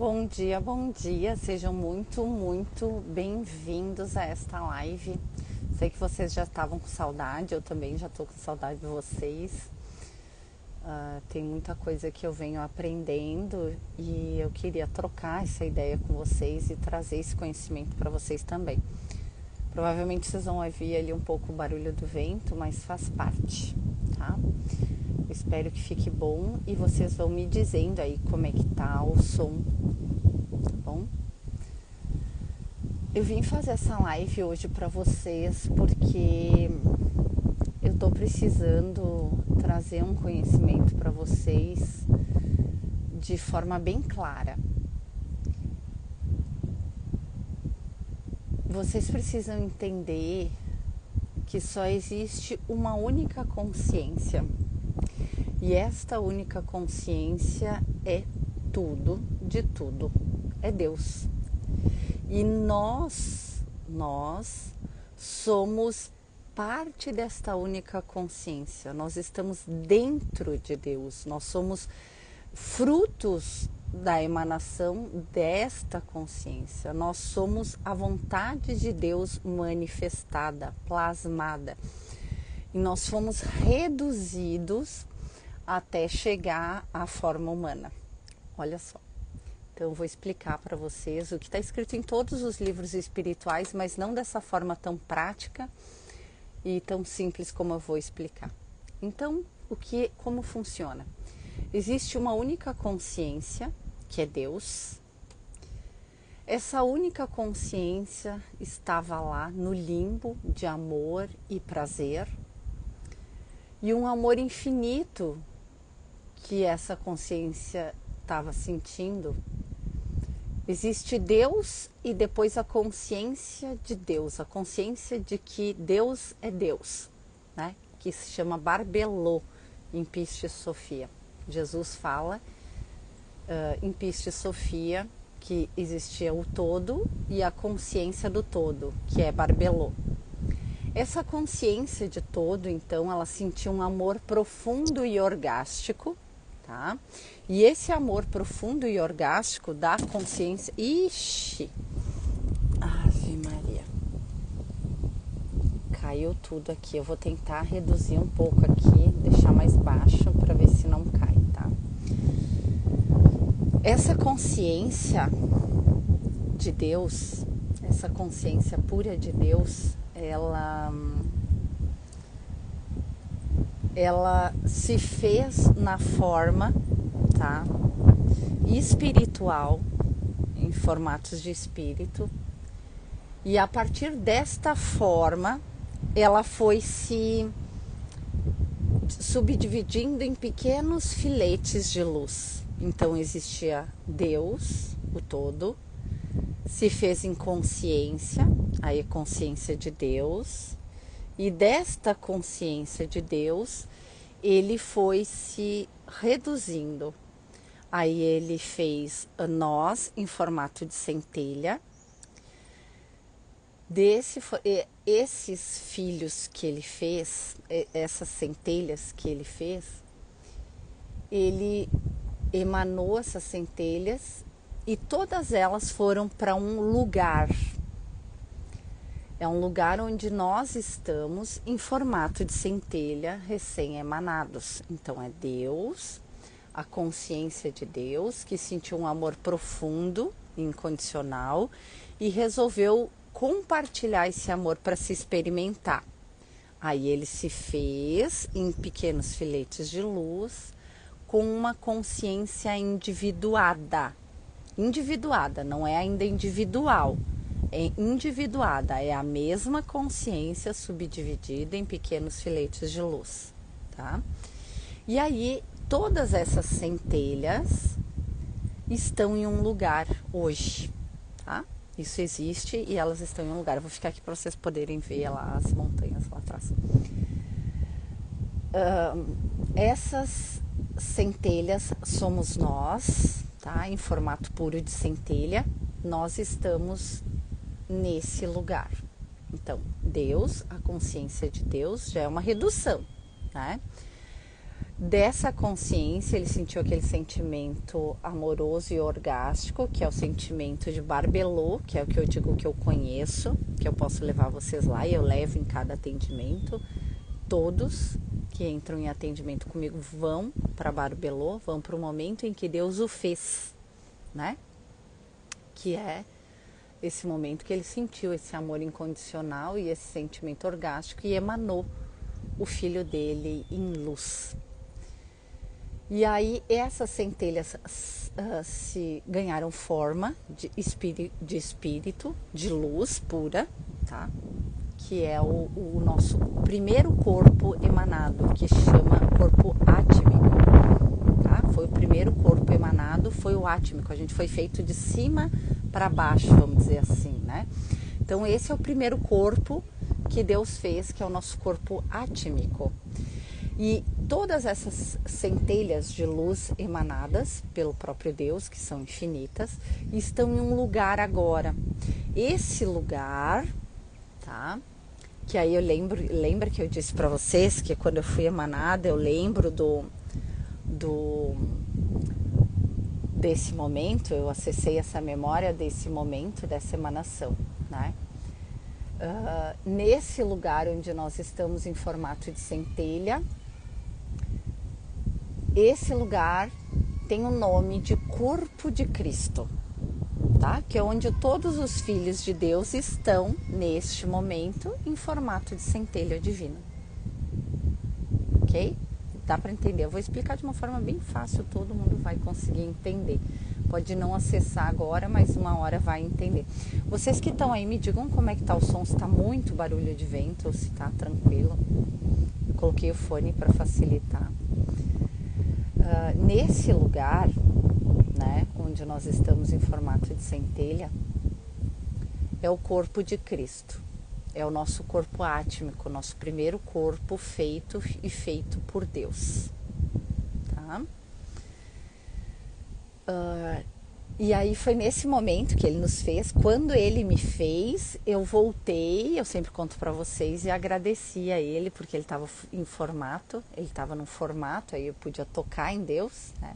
Bom dia, sejam muito bem-vindos a esta live. Sei que vocês já estavam com saudade, eu também já estou com saudade de vocês. Tem muita coisa que eu venho aprendendo e eu queria trocar essa ideia com vocês e trazer esse conhecimento para vocês também. Provavelmente vocês vão ouvir ali um pouco o barulho do vento, mas faz parte, tá? Eu espero que fique bom e vocês vão me dizendo aí como é que tá o som, tá bom? Eu vim fazer essa live hoje para vocês porque eu tô precisando trazer um conhecimento para vocês de forma bem clara. Vocês precisam entender que só existe uma única consciência. E esta única consciência é tudo, de tudo, é Deus. E nós somos parte desta única consciência, nós estamos dentro de Deus, nós somos frutos da emanação desta consciência, nós somos a vontade de Deus manifestada, plasmada. E nós fomos reduzidos até chegar à forma humana. Olha só. Então eu vou explicar para vocês o que está escrito em todos os livros espirituais, mas não dessa forma tão prática e tão simples como eu vou explicar. Então, como funciona? Existe uma única consciência, que é Deus. Essa única consciência estava lá no limbo de amor e prazer, e um amor infinito que essa consciência estava sentindo. Existe Deus e depois a consciência de Deus, a consciência de que Deus é Deus, né? Que se chama Barbelô em Pistis Sophia. Jesus fala em Pistis Sophia que existia o todo e a consciência do todo, que é Barbelô. Essa consciência de todo, então, ela sentiu um amor profundo e orgástico, tá? E esse amor profundo e orgástico da consciência... Ixi! Ave Maria! Caiu tudo aqui. Eu vou tentar reduzir um pouco aqui, deixar mais baixo para ver se não cai, tá? Essa consciência de Deus, essa consciência pura de Deus, ela se fez na forma, tá, espiritual, em formatos de espírito, e a partir desta forma ela foi se subdividindo em pequenos filetes de luz. Então existia Deus, o todo, se fez em consciência, aí a consciência de Deus, e desta consciência de Deus, ele foi se reduzindo. Aí ele fez nós em formato de centelha. Esses filhos que ele fez, essas centelhas que ele fez, ele emanou essas centelhas e todas elas foram para um lugar. É um lugar onde nós estamos em formato de centelha recém-emanados. Então é Deus, a consciência de Deus, que sentiu um amor profundo, incondicional, e resolveu compartilhar esse amor para se experimentar. Aí ele se fez em pequenos filetes de luz, com uma consciência individuada. Individuada, não é ainda individual. É individuada, é a mesma consciência subdividida em pequenos filetes de luz, tá? E aí, todas essas centelhas estão em um lugar hoje, tá? Isso existe e elas estão em um lugar. Eu vou ficar aqui para vocês poderem ver lá as montanhas lá atrás. Essas centelhas somos nós, tá? Em formato puro de centelha, nós estamos nesse lugar. Então, Deus, a consciência de Deus já é uma redução, né? Dessa consciência, ele sentiu aquele sentimento amoroso e orgástico, que é o sentimento de Barbelô, que é o que eu digo que eu conheço, que eu posso levar vocês lá e eu levo em cada atendimento. Todos que entram em atendimento comigo vão para Barbelô, vão para o momento em que Deus o fez, né? Que é esse momento que ele sentiu esse amor incondicional e esse sentimento orgástico e emanou o filho dele em luz. E aí essas centelhas se ganharam forma de espírito, de luz pura, tá? Que é o nosso primeiro corpo emanado, que chama corpo átmico, tá? Foi o primeiro corpo emanado, foi o átmico, a gente foi feito de cima para baixo, vamos dizer assim, né? Então esse é o primeiro corpo que Deus fez, que é o nosso corpo átmico. E todas essas centelhas de luz emanadas pelo próprio Deus, que são infinitas, estão em um lugar agora. Esse lugar, tá? Que aí eu lembra que eu disse para vocês que quando eu fui emanada, eu lembro desse momento, eu acessei essa memória desse momento, dessa emanação, né? Nesse lugar onde nós estamos em formato de centelha, esse lugar tem o nome de Corpo de Cristo, tá? Que é onde todos os filhos de Deus estão neste momento em formato de centelha divina. Ok? Dá para entender? Eu vou explicar de uma forma bem fácil, todo mundo vai conseguir entender. Pode não acessar agora, mas uma hora vai entender. Vocês que estão aí, me digam como é que tá o som, se tá muito barulho de vento ou se tá tranquilo. Eu coloquei o fone para facilitar. Nesse lugar, né, onde nós estamos em formato de centelha, é o corpo de Cristo. É o nosso corpo átmico, nosso primeiro corpo feito por Deus. Tá? E aí foi nesse momento que ele nos fez. Quando ele me fez, eu voltei, eu sempre conto para vocês, e agradeci a ele, porque ele estava em formato, ele estava num formato, aí eu podia tocar em Deus, né?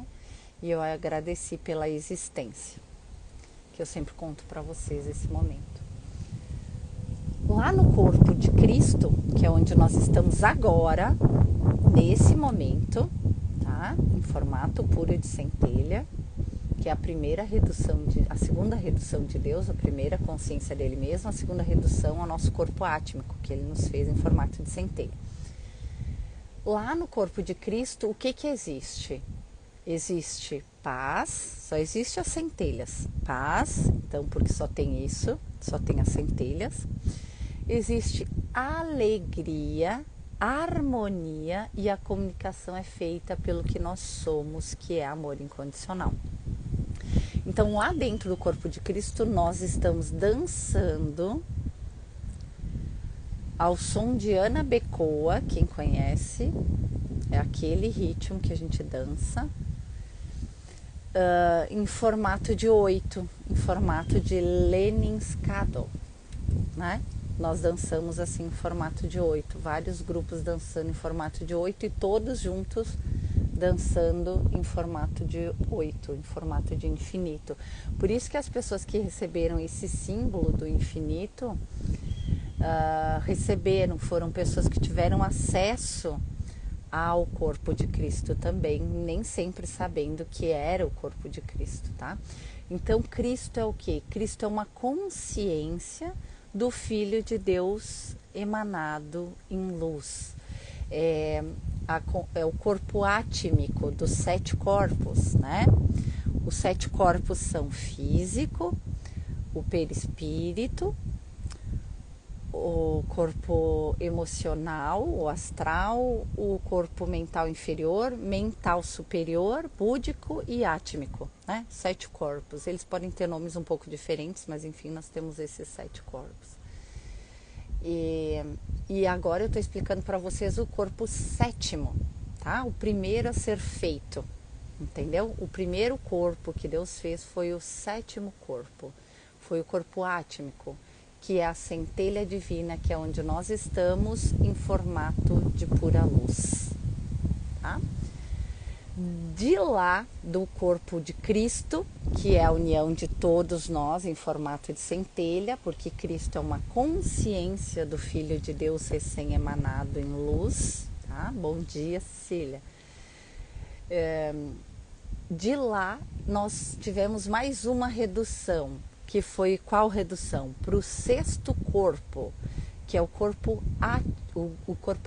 E eu agradeci pela existência, que eu sempre conto para vocês esse momento. Lá no corpo de Cristo, que é onde nós estamos agora, nesse momento, tá? Em formato puro de centelha, que é a segunda redução de Deus, a primeira consciência dele mesmo, a segunda redução ao nosso corpo átmico, que ele nos fez em formato de centelha. Lá no corpo de Cristo, o que existe? Existe paz, só existe as centelhas. Paz, então, porque só tem isso, só tem as centelhas. Existe alegria, harmonia, e a comunicação é feita pelo que nós somos, que é amor incondicional. Então, lá dentro do corpo de Cristo, nós estamos dançando ao som de Ana Becoa, quem conhece, é aquele ritmo que a gente dança, em formato de 8, em formato de Leninskado, né? Nós dançamos assim em formato de 8, vários grupos dançando em formato de 8 e todos juntos dançando em formato de 8, em formato de infinito. Por isso que as pessoas que receberam esse símbolo do infinito, foram pessoas que tiveram acesso ao corpo de Cristo também, nem sempre sabendo que era o corpo de Cristo, tá? Então, Cristo é o quê? Cristo é uma consciência do Filho de Deus emanado em luz. É o corpo átmico dos 7 corpos, né? Os 7 corpos são físico, o perispírito, o corpo emocional, o astral, o corpo mental inferior, mental superior, búdico e átmico, né? 7 corpos. Eles podem ter nomes um pouco diferentes, mas enfim, nós temos esses 7 corpos. E agora eu estou explicando para vocês o corpo 7º, tá? O primeiro a ser feito, entendeu? O primeiro corpo que Deus fez foi o 7º corpo, foi o corpo átmico, que é a centelha divina, que é onde nós estamos em formato de pura luz, tá? De lá, do corpo de Cristo, que é a união de todos nós em formato de centelha, porque Cristo é uma consciência do Filho de Deus recém-emanado em luz. Tá? Bom dia, Cecília. De lá, nós tivemos mais uma redução, que foi qual redução? Para o sexto corpo, que é o corpo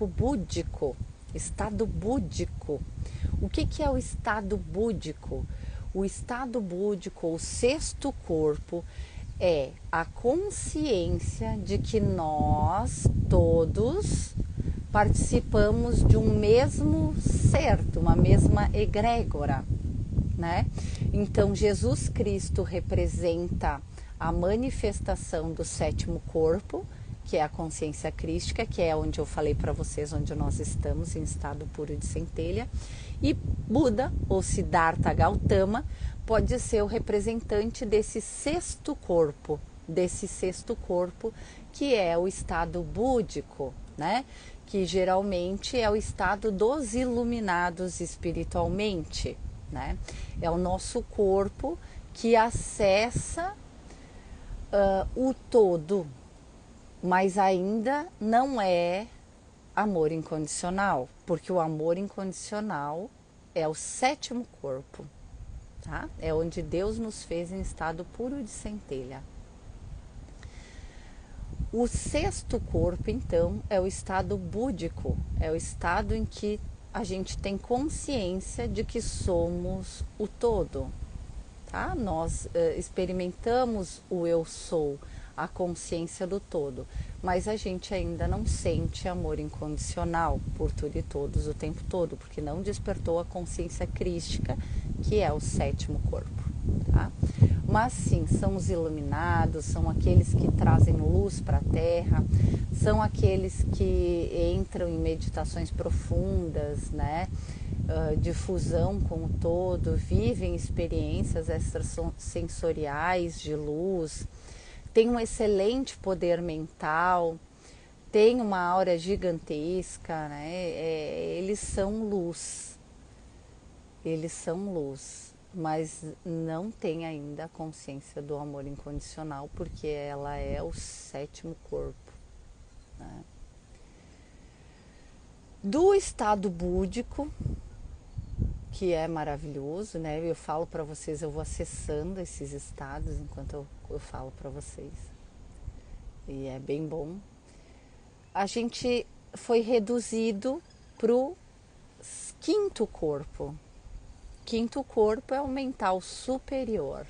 búdico, estado búdico. O que é o estado búdico? O estado búdico, o sexto corpo, é a consciência de que nós todos participamos de um mesmo ser, de uma mesma egrégora, né? Então, Jesus Cristo representa a manifestação do sétimo corpo, que é a consciência crística, que é onde eu falei para vocês, onde nós estamos em estado puro de centelha. E Buda, ou Siddhartha Gautama, pode ser o representante desse sexto corpo, que é o estado búdico, né? Que geralmente é o estado dos iluminados espiritualmente, né? É o nosso corpo que acessa o todo, mas ainda não é amor incondicional, porque o amor incondicional é o sétimo corpo, tá? É onde Deus nos fez em estado puro de centelha. O sexto corpo, então, é o estado búdico, é o estado em que a gente tem consciência de que somos o todo, tá? Nós experimentamos o eu sou, a consciência do todo, mas a gente ainda não sente amor incondicional por tudo e todos o tempo todo, porque não despertou a consciência crística, que é o sétimo corpo, tá? Mas sim, são os iluminados, são aqueles que trazem luz para a Terra, são aqueles que entram em meditações profundas, né? De fusão com o todo, vivem experiências extrasensoriais de luz, tem um excelente poder mental, tem uma aura gigantesca, né? Eles são luz, mas não tem ainda a consciência do amor incondicional, porque ela é o sétimo corpo, né? Do estado búdico, que é maravilhoso, né? Eu falo para vocês, eu vou acessando esses estados enquanto eu falo para vocês. E é bem bom. A gente foi reduzido para o quinto corpo. Quinto corpo é o mental superior.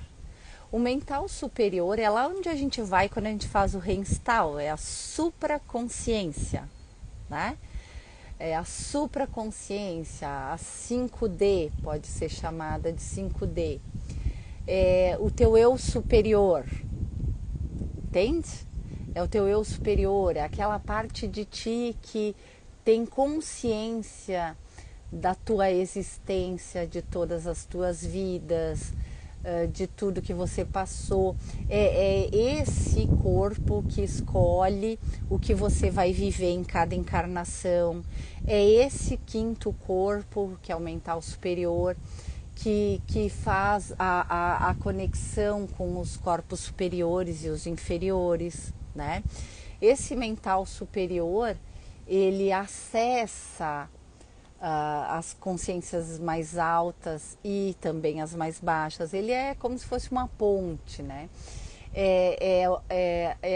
O mental superior é lá onde a gente vai quando a gente faz o reinstalo, é a supraconsciência, né? É a supraconsciência, a 5D, pode ser chamada de 5D. É o teu eu superior, entende? É o teu eu superior, é aquela parte de ti que tem consciência da tua existência, de todas as tuas vidas, de tudo que você passou. É esse corpo que escolhe o que você vai viver em cada encarnação. É esse quinto corpo, que é o mental superior, que faz a conexão com os corpos superiores e os inferiores, né? Esse mental superior, ele acessa as consciências mais altas e também as mais baixas. Ele é como se fosse uma ponte, né? É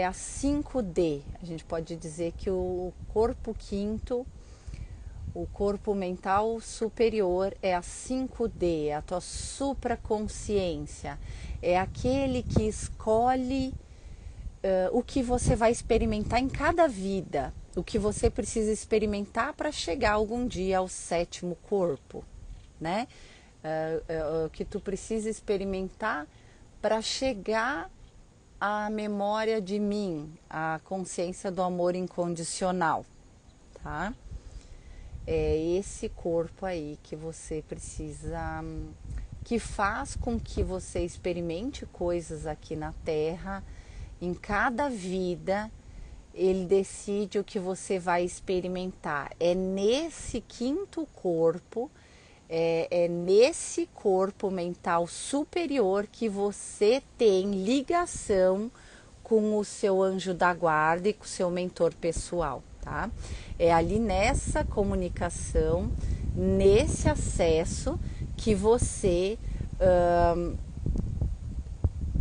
a 5D. A gente pode dizer que o corpo quinto, o corpo mental superior, é a 5D, é a tua supraconsciência. É aquele que escolhe o que você vai experimentar em cada vida, o que você precisa experimentar para chegar algum dia ao sétimo corpo, né? O que tu precisa experimentar para chegar à memória de mim, à consciência do amor incondicional, tá? É esse corpo aí que você precisa, que faz com que você experimente coisas aqui na Terra. Em cada vida, ele decide o que você vai experimentar. É nesse quinto corpo, É nesse corpo mental superior que você tem ligação com o seu anjo da guarda e com o seu mentor pessoal, tá? É ali nessa comunicação, nesse acesso que você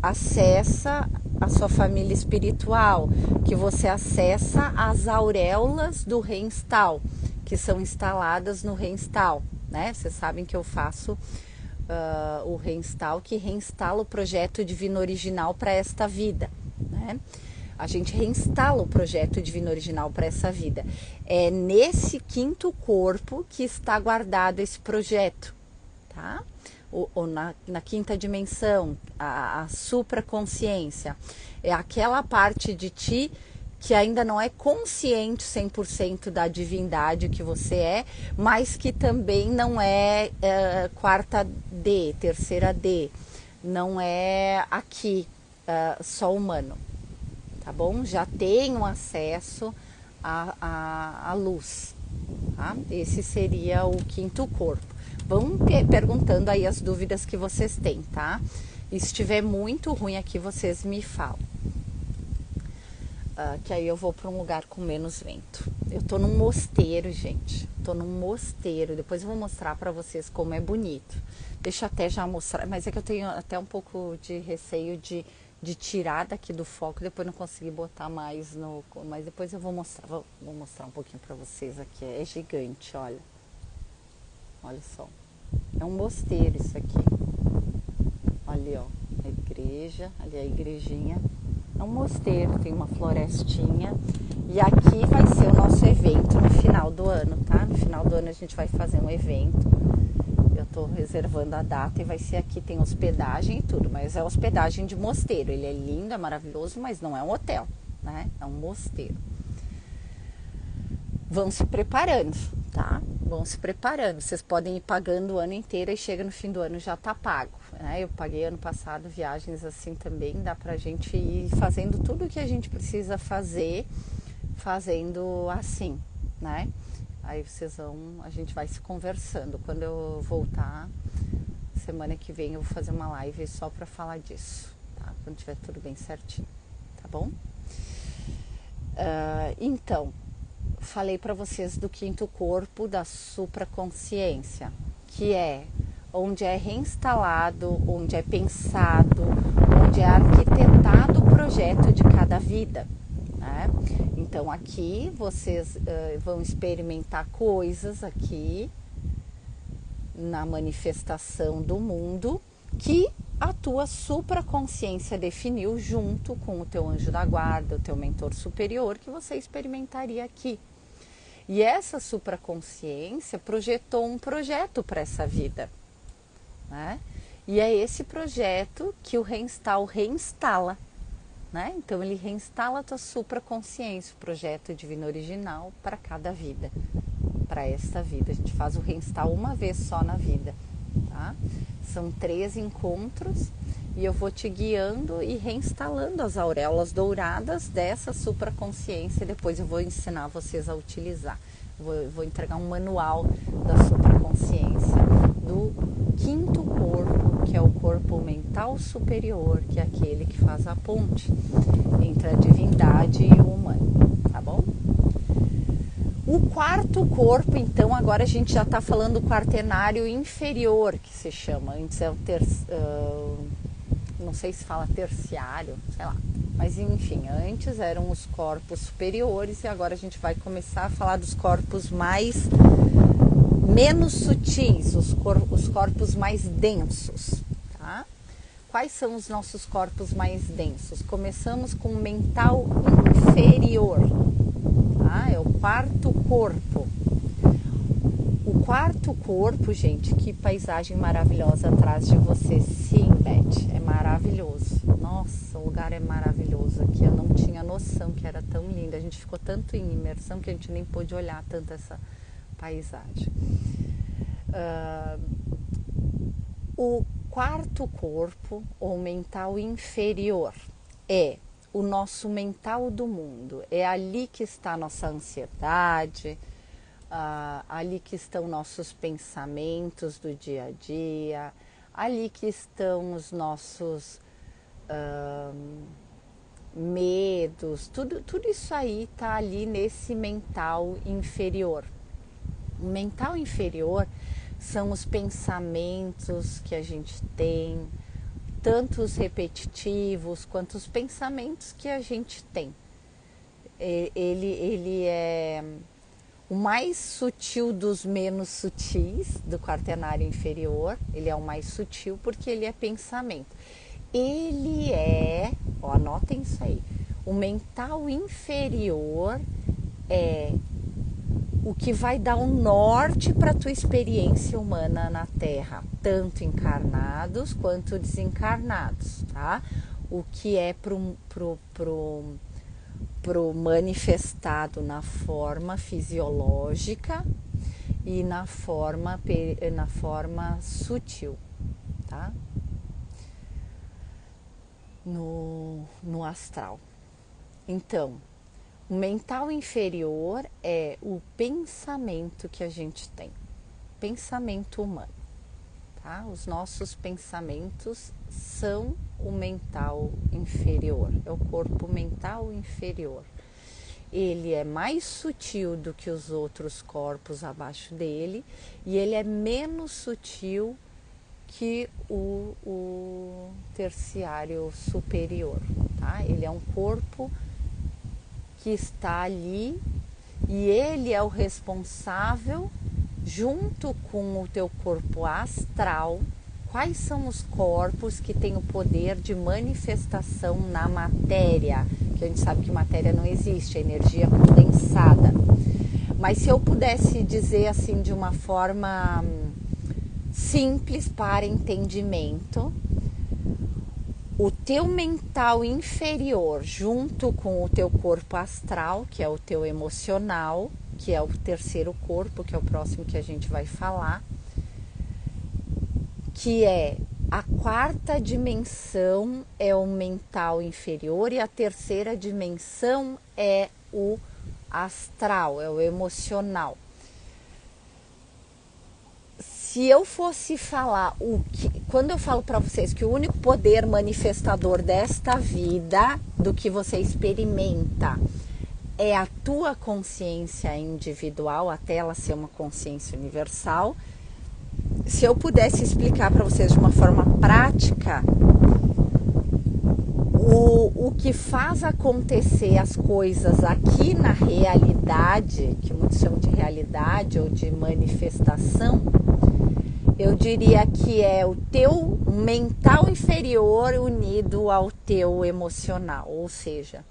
acessa a sua família espiritual, que você acessa as auréolas do reinstal, que são instaladas no reinstal, né? Vocês sabem que eu faço o reinstal, que reinstala o projeto divino original para esta vida, né? A gente reinstala o projeto divino original para essa vida. É nesse quinto corpo que está guardado esse projeto, tá? Ou na quinta dimensão, a supraconsciência. É aquela parte de ti que ainda não é consciente 100% da divindade que você é, mas que também não é quarta D, terceira D, não é aqui só humano, tá bom? Já tem um acesso à luz, tá? Esse seria o quinto corpo. Vão perguntando aí as dúvidas que vocês têm, tá? E se estiver muito ruim aqui, vocês me falam. Que aí eu vou para um lugar com menos vento. Eu tô num mosteiro, gente. Tô num mosteiro. Depois eu vou mostrar para vocês como é bonito. Deixa eu até já mostrar. Mas é que eu tenho até um pouco de receio de tirar daqui do foco. Depois não conseguir botar mais no... Mas depois eu vou mostrar. Vou mostrar um pouquinho para vocês aqui. É gigante, olha. Olha só. É um mosteiro isso aqui. Ali, ó. A igreja. Ali a igrejinha. É um mosteiro, tem uma florestinha. E aqui vai ser o nosso evento no final do ano, tá? No final do ano a gente vai fazer um evento. Eu tô reservando a data e vai ser aqui, tem hospedagem e tudo. Mas é hospedagem de mosteiro. Ele é lindo, é maravilhoso, mas não é um hotel, né? É um mosteiro. Vão se preparando, tá? Vão se preparando. Vocês podem ir pagando o ano inteiro e chega no fim do ano já tá pago, né? Eu paguei ano passado viagens assim também. Dá pra gente ir fazendo tudo o que a gente precisa fazer, fazendo assim, né? Aí a gente vai se conversando. Quando eu voltar, semana que vem eu vou fazer uma live só pra falar disso, tá? Quando tiver tudo bem certinho, tá bom? Então, falei para vocês do quinto corpo da supraconsciência, que é onde é reinstalado, onde é pensado, onde é arquitetado o projeto de cada vida, né? Então aqui vocês vão experimentar coisas aqui na manifestação do mundo que a tua supraconsciência definiu junto com o teu anjo da guarda, o teu mentor superior, que você experimentaria aqui. E essa supraconsciência projetou um projeto para essa vida, né? E é esse projeto que o reinstal reinstala, né? Então ele reinstala a tua supraconsciência, o projeto divino original para cada vida, para esta vida. A gente faz o reinstal uma vez só na vida, tá? São 3 encontros e eu vou te guiando e reinstalando as auréolas douradas dessa supraconsciência. E depois eu vou ensinar vocês a utilizar. Vou entregar um manual da supraconsciência do quinto corpo, que é o corpo mental superior, que é aquele que faz a ponte entre a divindade e o humano, tá bom? O quarto corpo, então, agora a gente já está falando do quaternário inferior, que se chama. Antes é o não sei se fala terciário, sei lá. Mas enfim, antes eram os corpos superiores e agora a gente vai começar a falar dos corpos menos sutis, os corpos mais densos, tá? Quais são os nossos corpos mais densos? Começamos com o mental inferior, tá? É o quarto corpo. O quarto corpo, gente, que paisagem maravilhosa atrás de você. Sim, Beth, é maravilhoso. Nossa, o lugar é maravilhoso aqui. Eu não tinha noção que era tão lindo. A gente ficou tanto em imersão que a gente nem pôde olhar tanto essa paisagem. O quarto corpo, ou mental inferior, é o nosso mental do mundo. É ali que está a nossa ansiedade, ali que estão nossos pensamentos do dia a dia, ali que estão os nossos medos, tudo isso aí está ali nesse mental inferior. O mental inferior são os pensamentos que a gente tem, tanto os repetitivos quanto os pensamentos que a gente tem. Ele é o mais sutil dos menos sutis do quaternário inferior. Ele é o mais sutil porque ele é pensamento. Ele é, anotem isso aí, o mental inferior é o que vai dar o norte para a tua experiência humana na Terra, tanto encarnados quanto desencarnados, tá? O que é pro manifestado na forma fisiológica e na forma sutil, tá? No astral. Então, o mental inferior é o pensamento que a gente tem, pensamento humano, tá? Os nossos pensamentos são o mental inferior, é o corpo mental inferior. Ele é mais sutil do que os outros corpos abaixo dele e ele é menos sutil que o terciário superior, tá? Ele é um corpo que está ali e ele é o responsável, junto com o teu corpo astral. Quais são os corpos que têm o poder de manifestação na matéria? Que a gente sabe que matéria não existe, é energia condensada. Mas se eu pudesse dizer assim de uma forma simples para entendimento, o teu mental inferior junto com o teu corpo astral, que é o teu emocional, que é o terceiro corpo, que é o próximo que a gente vai falar, que é a quarta dimensão é o mental inferior e a terceira dimensão é o astral, é o emocional. Se eu fosse falar quando eu falo para vocês que o único poder manifestador desta vida, do que você experimenta, é a tua consciência individual, até ela ser uma consciência universal, se eu pudesse explicar para vocês de uma forma prática, o que faz acontecer as coisas aqui na realidade, que muitos chamam de realidade ou de manifestação, eu diria que é o teu mental inferior unido ao teu emocional, ou seja,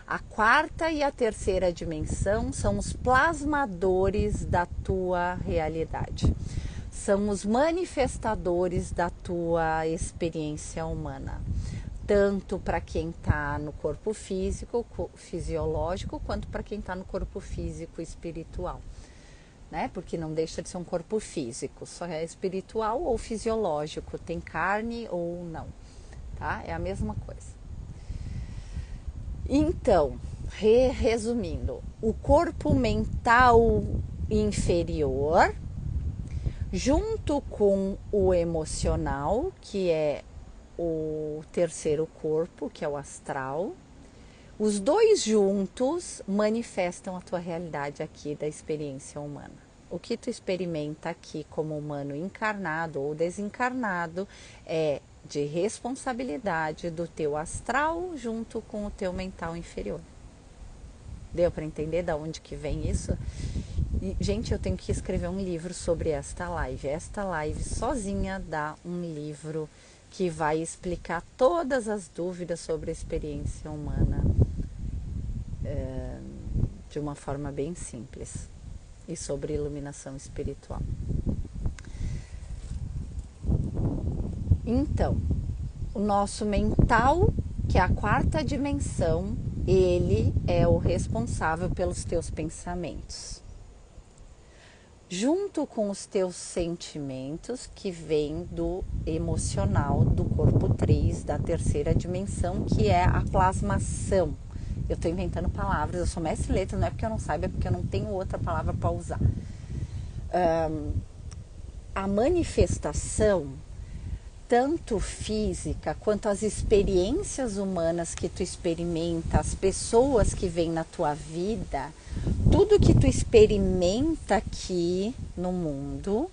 a quarta e a terceira dimensão são os plasmadores da tua realidade, são os manifestadores da tua experiência humana, tanto para quem está no corpo físico, fisiológico, quanto para quem está no corpo físico espiritual. Né? Porque não deixa de ser um corpo físico, só é espiritual ou fisiológico, tem carne ou não, tá? É a mesma coisa. Então, resumindo, o corpo mental inferior, junto com o emocional, que é o terceiro corpo, que é o astral, os dois juntos manifestam a tua realidade aqui da experiência humana. O que tu experimenta aqui como humano encarnado ou desencarnado é de responsabilidade do teu astral junto com o teu mental inferior. Deu para entender de onde que vem isso? E, gente, eu tenho que escrever um livro sobre esta live. Esta live sozinha dá um livro que vai explicar todas as dúvidas sobre a experiência humana de uma forma bem simples e sobre iluminação espiritual. Então, o nosso mental, que é a quarta dimensão, ele é o responsável pelos teus pensamentos, junto com os teus sentimentos, que vêm do emocional do corpo 3, da terceira dimensão, que é a plasmação. Eu estou inventando palavras, eu sou mestre em letras, não é porque eu não saiba, é porque eu não tenho outra palavra para usar. A manifestação, tanto física quanto as experiências humanas que tu experimenta, as pessoas que vêm na tua vida, tudo que tu experimenta aqui no mundo,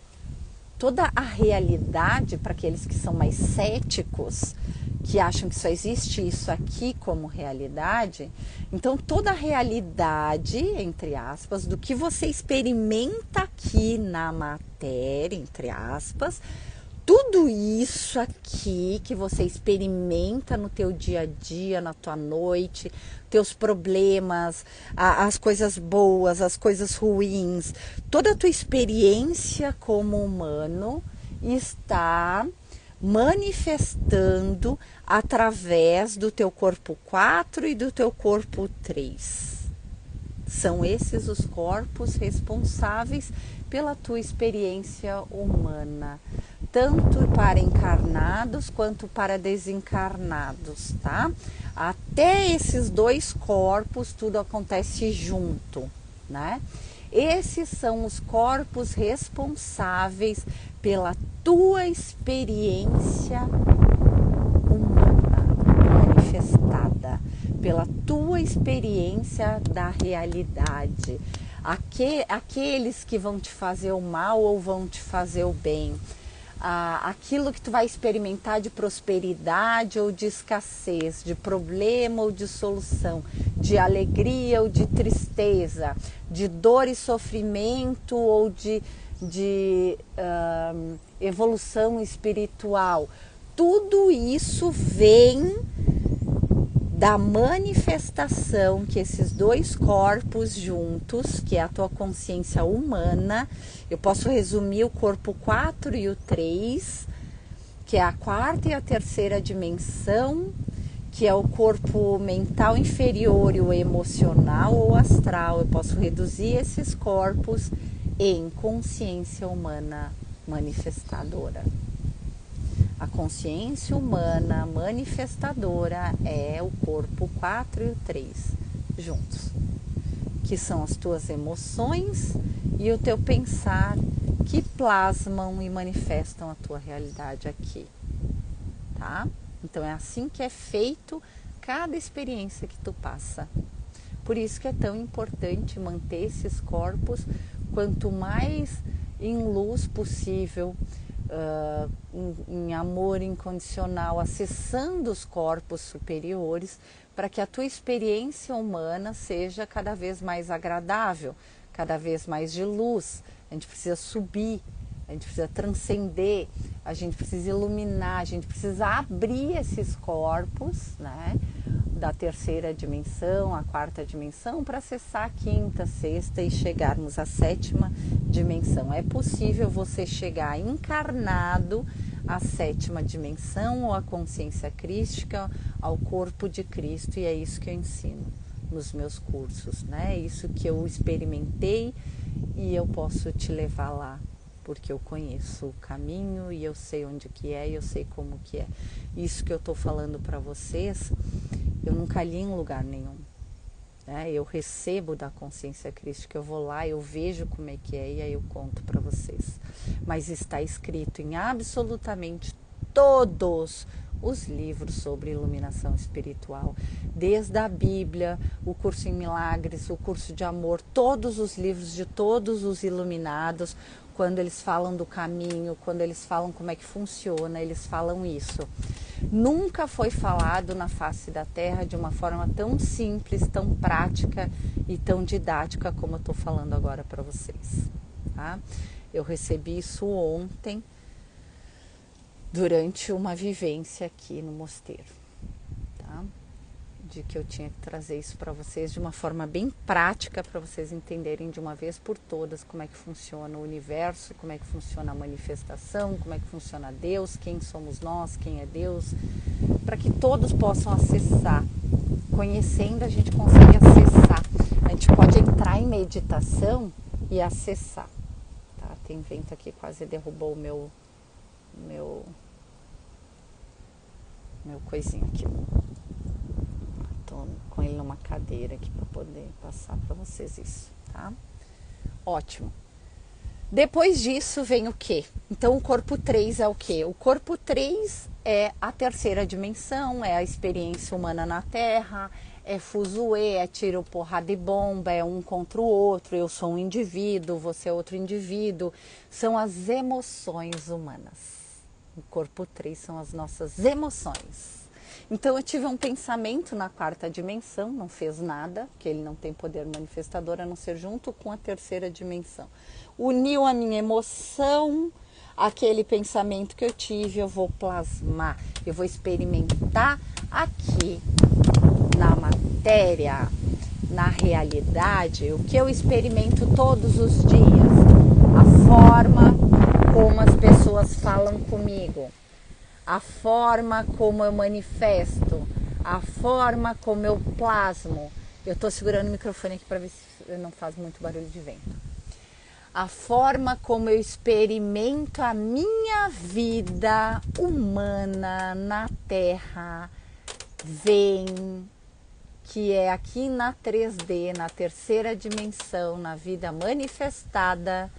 toda a realidade, para aqueles que são mais céticos, que acham que só existe isso aqui como realidade, então toda a realidade, entre aspas, do que você experimenta aqui na matéria, entre aspas, tudo isso aqui que você experimenta no teu dia a dia, na tua noite, teus problemas, as coisas boas, as coisas ruins, toda a tua experiência como humano está manifestando através do teu corpo 4 e do teu corpo 3. São esses os corpos responsáveis pela tua experiência humana, tanto para encarnados quanto para desencarnados, tá? Até esses dois corpos tudo acontece junto, né? Esses são os corpos responsáveis pela tua experiência humana manifestada, pela tua experiência da realidade. Aqueles que vão te fazer o mal ou vão te fazer o bem, aquilo que tu vai experimentar de prosperidade ou de escassez, de problema ou de solução, de alegria ou de tristeza, de dor e sofrimento ou de evolução espiritual. Tudo isso vem da manifestação que esses dois corpos juntos, que é a tua consciência humana, eu posso resumir o corpo 4 e o 3, que é a quarta e a terceira dimensão, que é o corpo mental inferior e o emocional ou astral. Eu posso reduzir esses corpos em consciência humana manifestadora. A consciência humana manifestadora é o corpo 4 e o 3 juntos, que são as tuas emoções e o teu pensar que plasmam e manifestam a tua realidade aqui, tá? Então é assim que é feito cada experiência que tu passa. Por isso que é tão importante manter esses corpos quanto mais em luz possível, em amor incondicional, acessando os corpos superiores, para que a tua experiência humana seja cada vez mais agradável, cada vez mais de luz. A gente precisa subir, a gente precisa transcender, a gente precisa iluminar, a gente precisa abrir esses corpos, né, da terceira dimensão, a quarta dimensão, para acessar a quinta, sexta e chegarmos à sétima dimensão. É possível você chegar encarnado à sétima dimensão ou à consciência crística, ao corpo de Cristo, e é isso que eu ensino nos meus cursos, né? É isso que eu experimentei e eu posso te levar lá, porque eu conheço o caminho e eu sei onde que é e eu sei como que é. Isso que eu estou falando para vocês, eu nunca li em lugar nenhum, né? Eu recebo da consciência crística, eu vou lá, eu vejo como é que é e aí eu conto para vocês. Mas está escrito em absolutamente todos os livros sobre iluminação espiritual, desde a Bíblia, o curso em milagres, o curso de amor, todos os livros de todos os iluminados, quando eles falam do caminho, quando eles falam como é que funciona, eles falam isso. Nunca foi falado na face da Terra de uma forma tão simples, tão prática e tão didática como eu estou falando agora para vocês, tá? Eu recebi isso ontem, durante uma vivência aqui no mosteiro, tá? De que eu tinha que trazer isso para vocês de uma forma bem prática, para vocês entenderem de uma vez por todas como é que funciona o universo, como é que funciona a manifestação, como é que funciona Deus, quem somos nós, quem é Deus, para que todos possam acessar. Conhecendo, a gente consegue acessar. A gente pode entrar em meditação e acessar, tá? Tem vento aqui, quase derrubou o meu coisinho aqui. Tô com ele numa cadeira aqui para poder passar para vocês isso, tá? Ótimo. Depois disso vem o quê? Então o corpo 3 é o quê? O corpo 3 é a terceira dimensão, é a experiência humana na Terra, é fuzuê, é tiro, porrada e bomba, é um contra o outro, eu sou um indivíduo, você é outro indivíduo. São as emoções humanas. O corpo 3 são as nossas emoções. Então eu tive um pensamento na quarta dimensão, não fez nada, que ele não tem poder manifestador a não ser junto com a terceira dimensão. Uniu a minha emoção, aquele pensamento que eu tive, eu vou plasmar, eu vou experimentar aqui na matéria, na realidade, o que eu experimento todos os dias, a forma como as pessoas falam comigo, a forma como eu manifesto, a forma como eu plasmo. Eu estou segurando o microfone aqui para ver se não faz muito barulho de vento. A forma como eu experimento a minha vida humana na Terra vem, que é aqui na 3D, na terceira dimensão, na vida manifestada,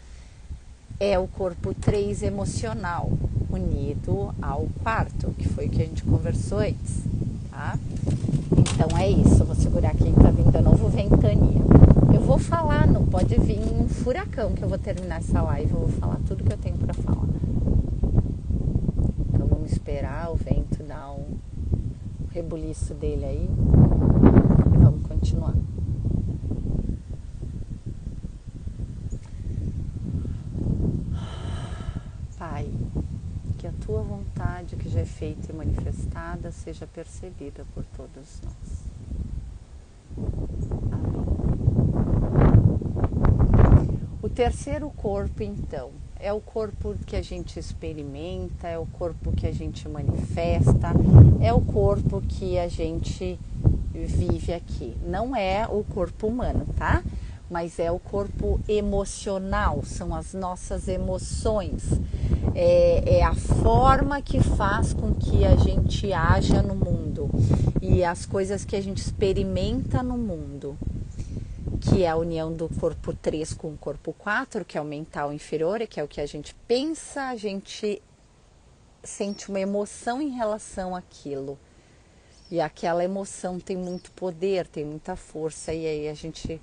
é o corpo 3 emocional, unido ao quarto, que foi o que a gente conversou antes, tá? Então é isso, eu vou segurar aqui, tá vindo de novo ventania. Eu vou falar, não pode vir um furacão que eu vou terminar essa live, eu vou falar tudo que eu tenho para falar. Então vamos esperar o vento dar um rebuliço dele aí e vamos continuar. Pai, que a tua vontade que já é feita e manifestada seja percebida por todos nós. O terceiro corpo, então, é o corpo que a gente experimenta, é o corpo que a gente manifesta, é o corpo que a gente vive aqui. Não é o corpo humano, tá? Mas é o corpo emocional, são as nossas emoções. É a forma que faz com que a gente haja no mundo e as coisas que a gente experimenta no mundo, que é a união do corpo 3 com o corpo 4, que é o mental inferior, que é o que a gente pensa, a gente sente uma emoção em relação àquilo. E aquela emoção tem muito poder, tem muita força, e aí a gente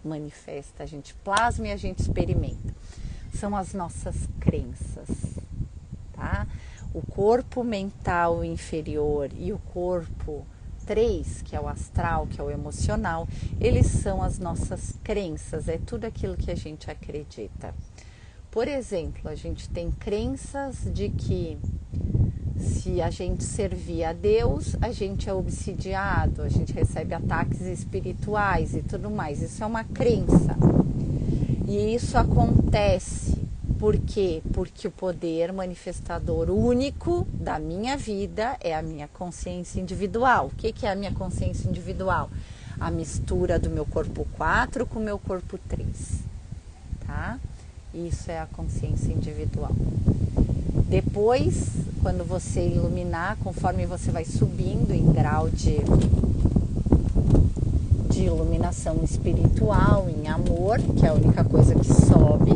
manifesta, a gente plasma e a gente experimenta. São as nossas crenças, tá? O corpo mental inferior e o corpo 3, que é o astral, que é o emocional, eles são as nossas crenças, é tudo aquilo que a gente acredita. Por exemplo, a gente tem crenças de que se a gente servir a Deus, a gente é obsidiado, a gente recebe ataques espirituais e tudo mais. Isso é uma crença. E isso acontece por quê? Porque o poder manifestador único da minha vida é a minha consciência individual. O que é a minha consciência individual? A mistura do meu corpo 4 com o meu corpo 3, tá? Isso é a consciência individual. Depois, quando você iluminar, conforme você vai subindo em grau de iluminação espiritual, em amor, que é a única coisa que sobe,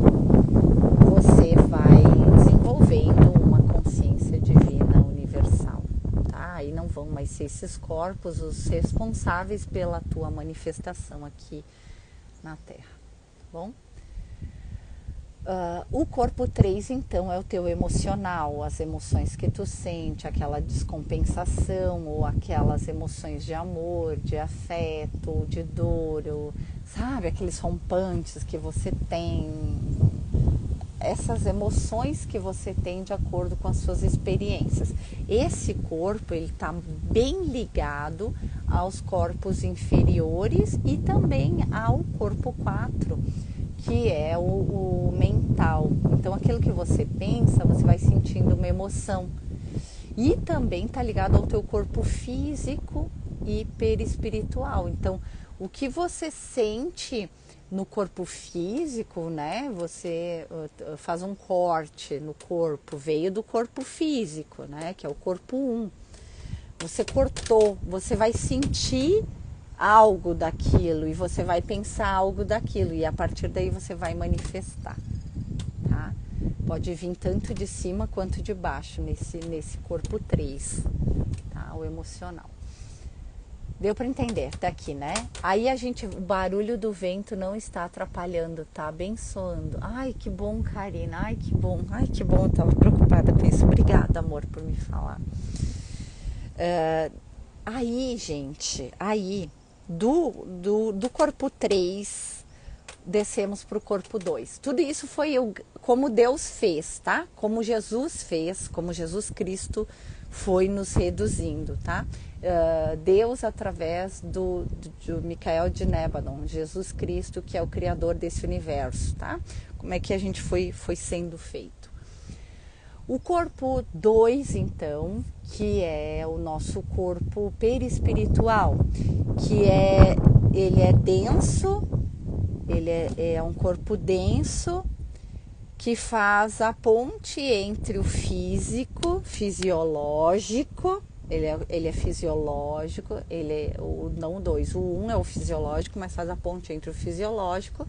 você vai desenvolvendo uma consciência divina universal, tá? Aí não vão mais ser esses corpos os responsáveis pela tua manifestação aqui na Terra, tá bom? O corpo 3, então, é o teu emocional, as emoções que tu sente, aquela descompensação ou aquelas emoções de amor, de afeto, de dor, ou, sabe, aqueles rompantes que você tem, essas emoções que você tem de acordo com as suas experiências. Esse corpo, ele está bem ligado aos corpos inferiores e também ao corpo 4, que é o mental. Então, aquilo que você pensa, você vai sentindo uma emoção. E também está ligado ao teu corpo físico e perispiritual. Então, o que você sente no corpo físico, né? Você faz um corte no corpo, veio do corpo físico, né? Que é o corpo 1. Você cortou, você vai sentir algo daquilo e você vai pensar algo daquilo e a partir daí você vai manifestar, Pode vir tanto de cima quanto de baixo nesse corpo 3, tá? O emocional. Deu para entender, tá aqui, né? Aí o barulho do vento não está atrapalhando, tá abençoando. Ai, que bom, Karina, ai, que bom, eu tava preocupada com isso. Obrigada, amor, por me falar. Aí, gente, do corpo 3, descemos para o corpo 2. Tudo isso foi como Deus fez, tá? Como Jesus fez, como Jesus Cristo foi nos reduzindo, tá? Deus através do Micael de Nebadon, Jesus Cristo, que é o criador desse universo, tá? Como é que a gente foi sendo feito. O corpo 2, então, que é o nosso corpo perispiritual, ele é denso, ele é um corpo denso, que faz a ponte entre o fisiológico, ele é fisiológico, não o 2, o 1 é o fisiológico, mas faz a ponte entre o fisiológico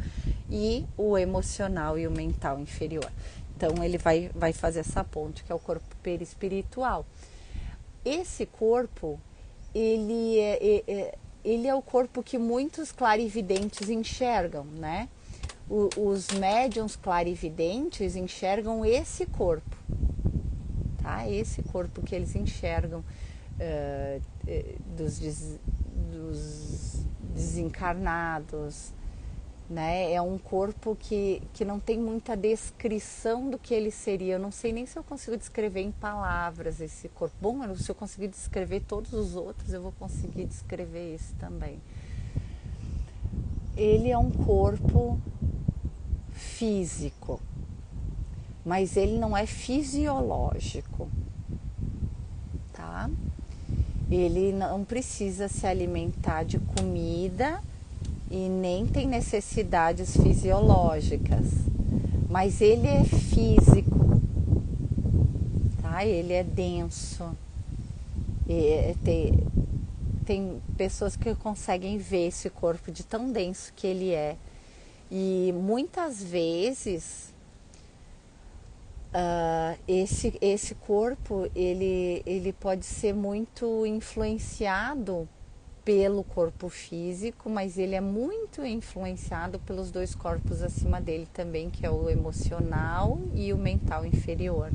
e o emocional e o mental inferior. Então ele vai fazer essa ponte, que é o corpo perispiritual. Esse corpo, ele é o corpo que muitos clarividentes enxergam, né? Os médiuns clarividentes enxergam esse corpo, tá? Esse corpo que eles enxergam dos desencarnados, né? É um corpo que não tem muita descrição do que ele seria. Eu não sei nem se eu consigo descrever em palavras esse corpo. Bom, se eu conseguir descrever todos os outros, eu vou conseguir descrever esse também. Ele é um corpo físico, mas ele não é fisiológico, tá? Ele não precisa se alimentar de comida e nem tem necessidades fisiológicas, mas ele é físico, tá? Ele é denso. Tem pessoas que conseguem ver esse corpo de tão denso que ele é. E muitas vezes esse corpo ele pode ser muito influenciado pelo corpo físico, mas ele é muito influenciado pelos 2 corpos acima dele também, que é o emocional e o mental inferior.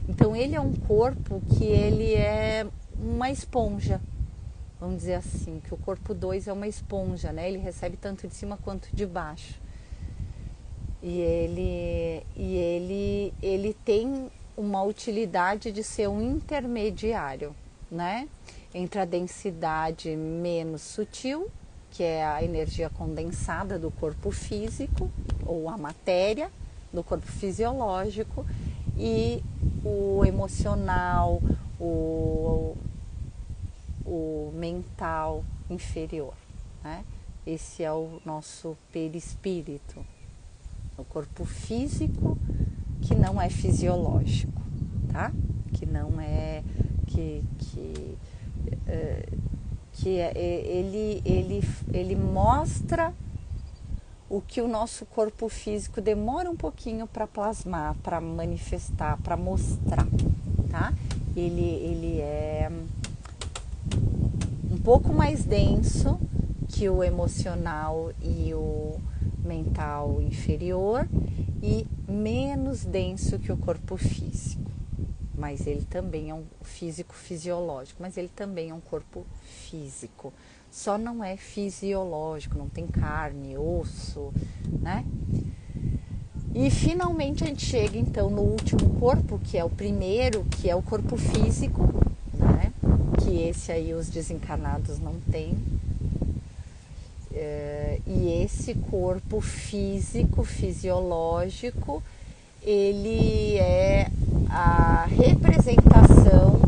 Então ele é um corpo que ele é uma esponja, vamos dizer assim, que o corpo 2 é uma esponja, né? Ele recebe tanto de cima quanto de baixo. E ele tem uma utilidade de ser um intermediário, né? Entre a densidade menos sutil, que é a energia condensada do corpo físico, ou a matéria do corpo fisiológico, e o emocional, o mental inferior, né? Esse é o nosso perispírito, o corpo físico que não é fisiológico, tá? Que não é ele mostra o que o nosso corpo físico demora um pouquinho para plasmar, para manifestar, para mostrar, tá? Ele é um pouco mais denso que o emocional e o mental inferior e menos denso que o corpo físico, mas ele também é um físico fisiológico, mas ele também é um corpo físico, só não é fisiológico, não tem carne, osso, né? E finalmente a gente chega então no último corpo, que é o primeiro, que é o corpo físico, né? Que esse aí os desencarnados não têm. E esse corpo físico, fisiológico, ele é a representação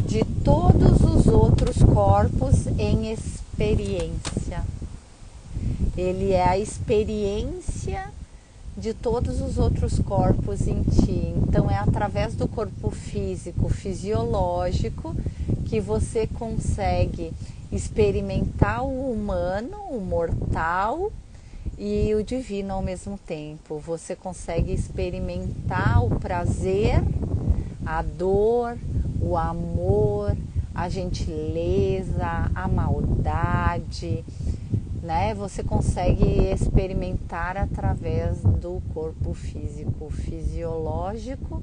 de todos os outros corpos em experiência. Ele é a experiência de todos os outros corpos em ti. Então é através do corpo físico, fisiológico, que você consegue experimentar o humano, o mortal, e o divino ao mesmo tempo. Você consegue experimentar o prazer, a dor, o amor, a gentileza, a maldade, né? Você consegue experimentar através do corpo físico, fisiológico,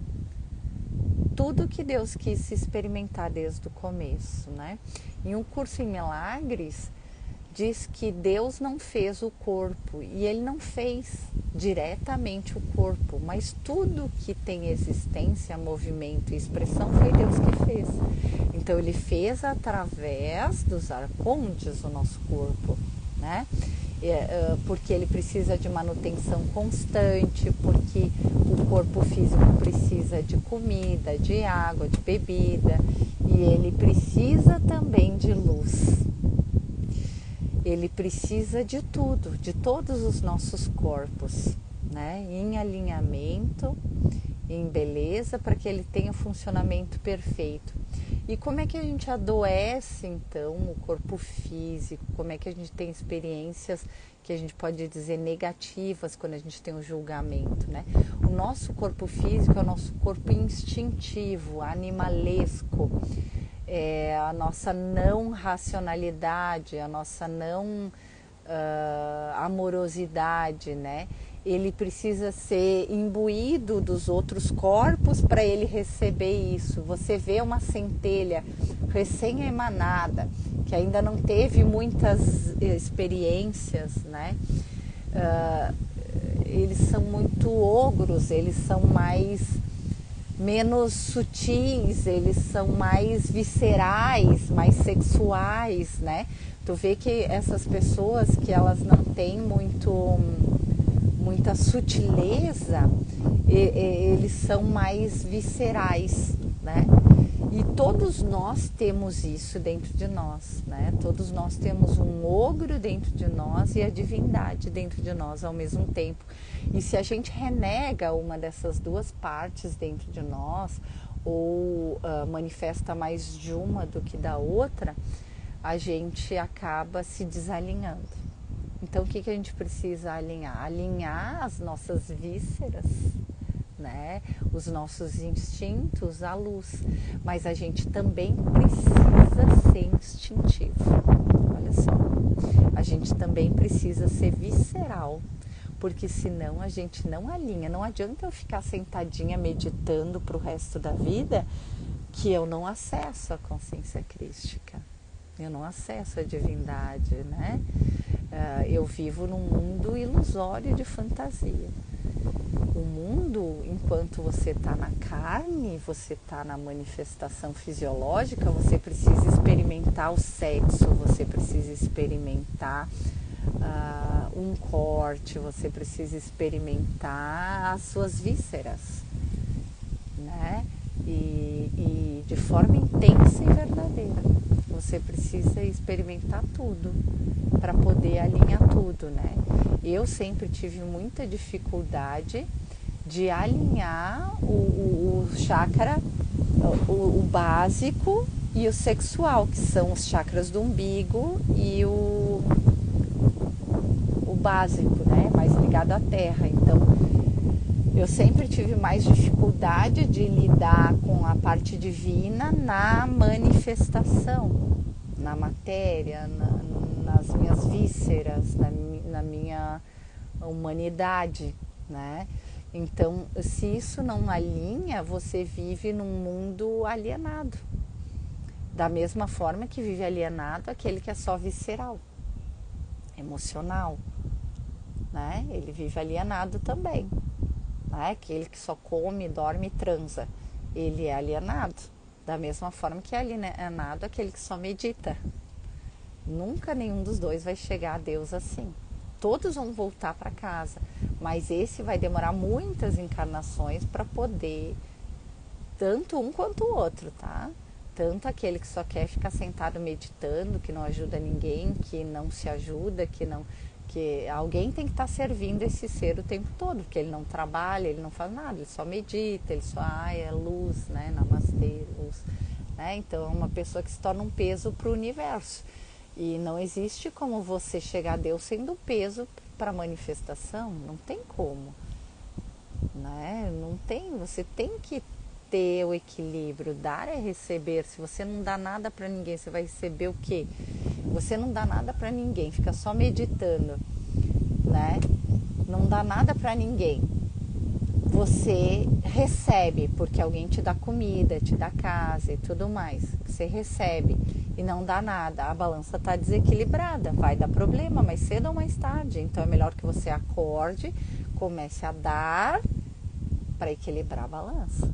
tudo que Deus quis experimentar desde o começo, né? Em um curso em milagres, diz que Deus não fez o corpo, e Ele não fez diretamente o corpo, mas tudo que tem existência, movimento e expressão foi Deus que fez. Então Ele fez através dos arcontes o nosso corpo, né? Porque ele precisa de manutenção constante, porque o corpo físico precisa de comida, de água, de bebida, e ele precisa também de luz. Ele precisa de tudo, de todos os nossos corpos, né? Em alinhamento, em beleza, para que ele tenha funcionamento perfeito. E como é que a gente adoece, então, o corpo físico? Como é que a gente tem experiências que a gente pode dizer negativas quando a gente tem um julgamento, né? O nosso corpo físico é o nosso corpo instintivo, animalesco, a nossa não racionalidade, a nossa não amorosidade, né? Ele precisa ser imbuído dos outros corpos para ele receber isso. Você vê uma centelha recém-emanada, que ainda não teve muitas experiências, né? Eles são muito ogros, eles são menos sutis, eles são mais viscerais, mais sexuais, né? Tu vê que essas pessoas que elas não têm muita sutileza, eles são mais viscerais, né? E todos nós temos isso dentro de nós, né? Todos nós temos um ogro dentro de nós e a divindade dentro de nós ao mesmo tempo. E se a gente renega uma dessas duas partes dentro de nós, ou manifesta mais de uma do que da outra, a gente acaba se desalinhando. Então, o que a gente precisa alinhar? Alinhar as nossas vísceras, né? Os nossos instintos à luz. Mas a gente também precisa ser instintivo. Olha só. A gente também precisa ser visceral. Porque senão a gente não alinha. Não adianta eu ficar sentadinha meditando para o resto da vida que eu não acesso a consciência crística. Eu não acesso a divindade, né? Eu vivo num mundo ilusório de fantasia. O mundo, enquanto você está na carne, você está na manifestação fisiológica, você precisa experimentar o sexo, você precisa experimentar um corte, você precisa experimentar as suas vísceras, né? E de forma intensa e verdadeira. Você precisa experimentar tudo para poder alinhar tudo, né? Eu sempre tive muita dificuldade de alinhar o chakra, o básico e o sexual, que são os chakras do umbigo e o básico, né? Mais ligado à terra. Então, eu sempre tive mais dificuldade de lidar com a parte divina na manifestação, na matéria, nas minhas vísceras, na minha humanidade, né? Então, se isso não alinha, você vive num mundo alienado. Da mesma forma que vive alienado aquele que é só visceral, emocional, né? Ele vive alienado também. Aquele que só come, dorme e transa, ele é alienado. Da mesma forma que é alienado aquele que só medita. Nunca nenhum dos dois vai chegar a Deus assim. Todos vão voltar para casa, mas esse vai demorar muitas encarnações para poder, tanto um quanto o outro, tá? Tanto aquele que só quer ficar sentado meditando, que não ajuda ninguém, que não se ajuda, que alguém tem que estar servindo esse ser o tempo todo, porque ele não trabalha, ele não faz nada, ele só medita, ele só é luz, né? Namastê, luz. Né? Então é uma pessoa que se torna um peso para o universo. E não existe como você chegar a Deus sendo peso para manifestação, não tem como, né? Não tem, você tem que ter o equilíbrio, dar é receber. Se você não dá nada para ninguém, você vai receber o quê? Você não dá nada para ninguém, fica só meditando, né? Não dá nada para ninguém. Você recebe, porque alguém te dá comida, te dá casa e tudo mais. Você recebe e não dá nada. A balança está desequilibrada, vai dar problema mais cedo ou mais tarde. Então é melhor que você acorde, comece a dar para equilibrar a balança.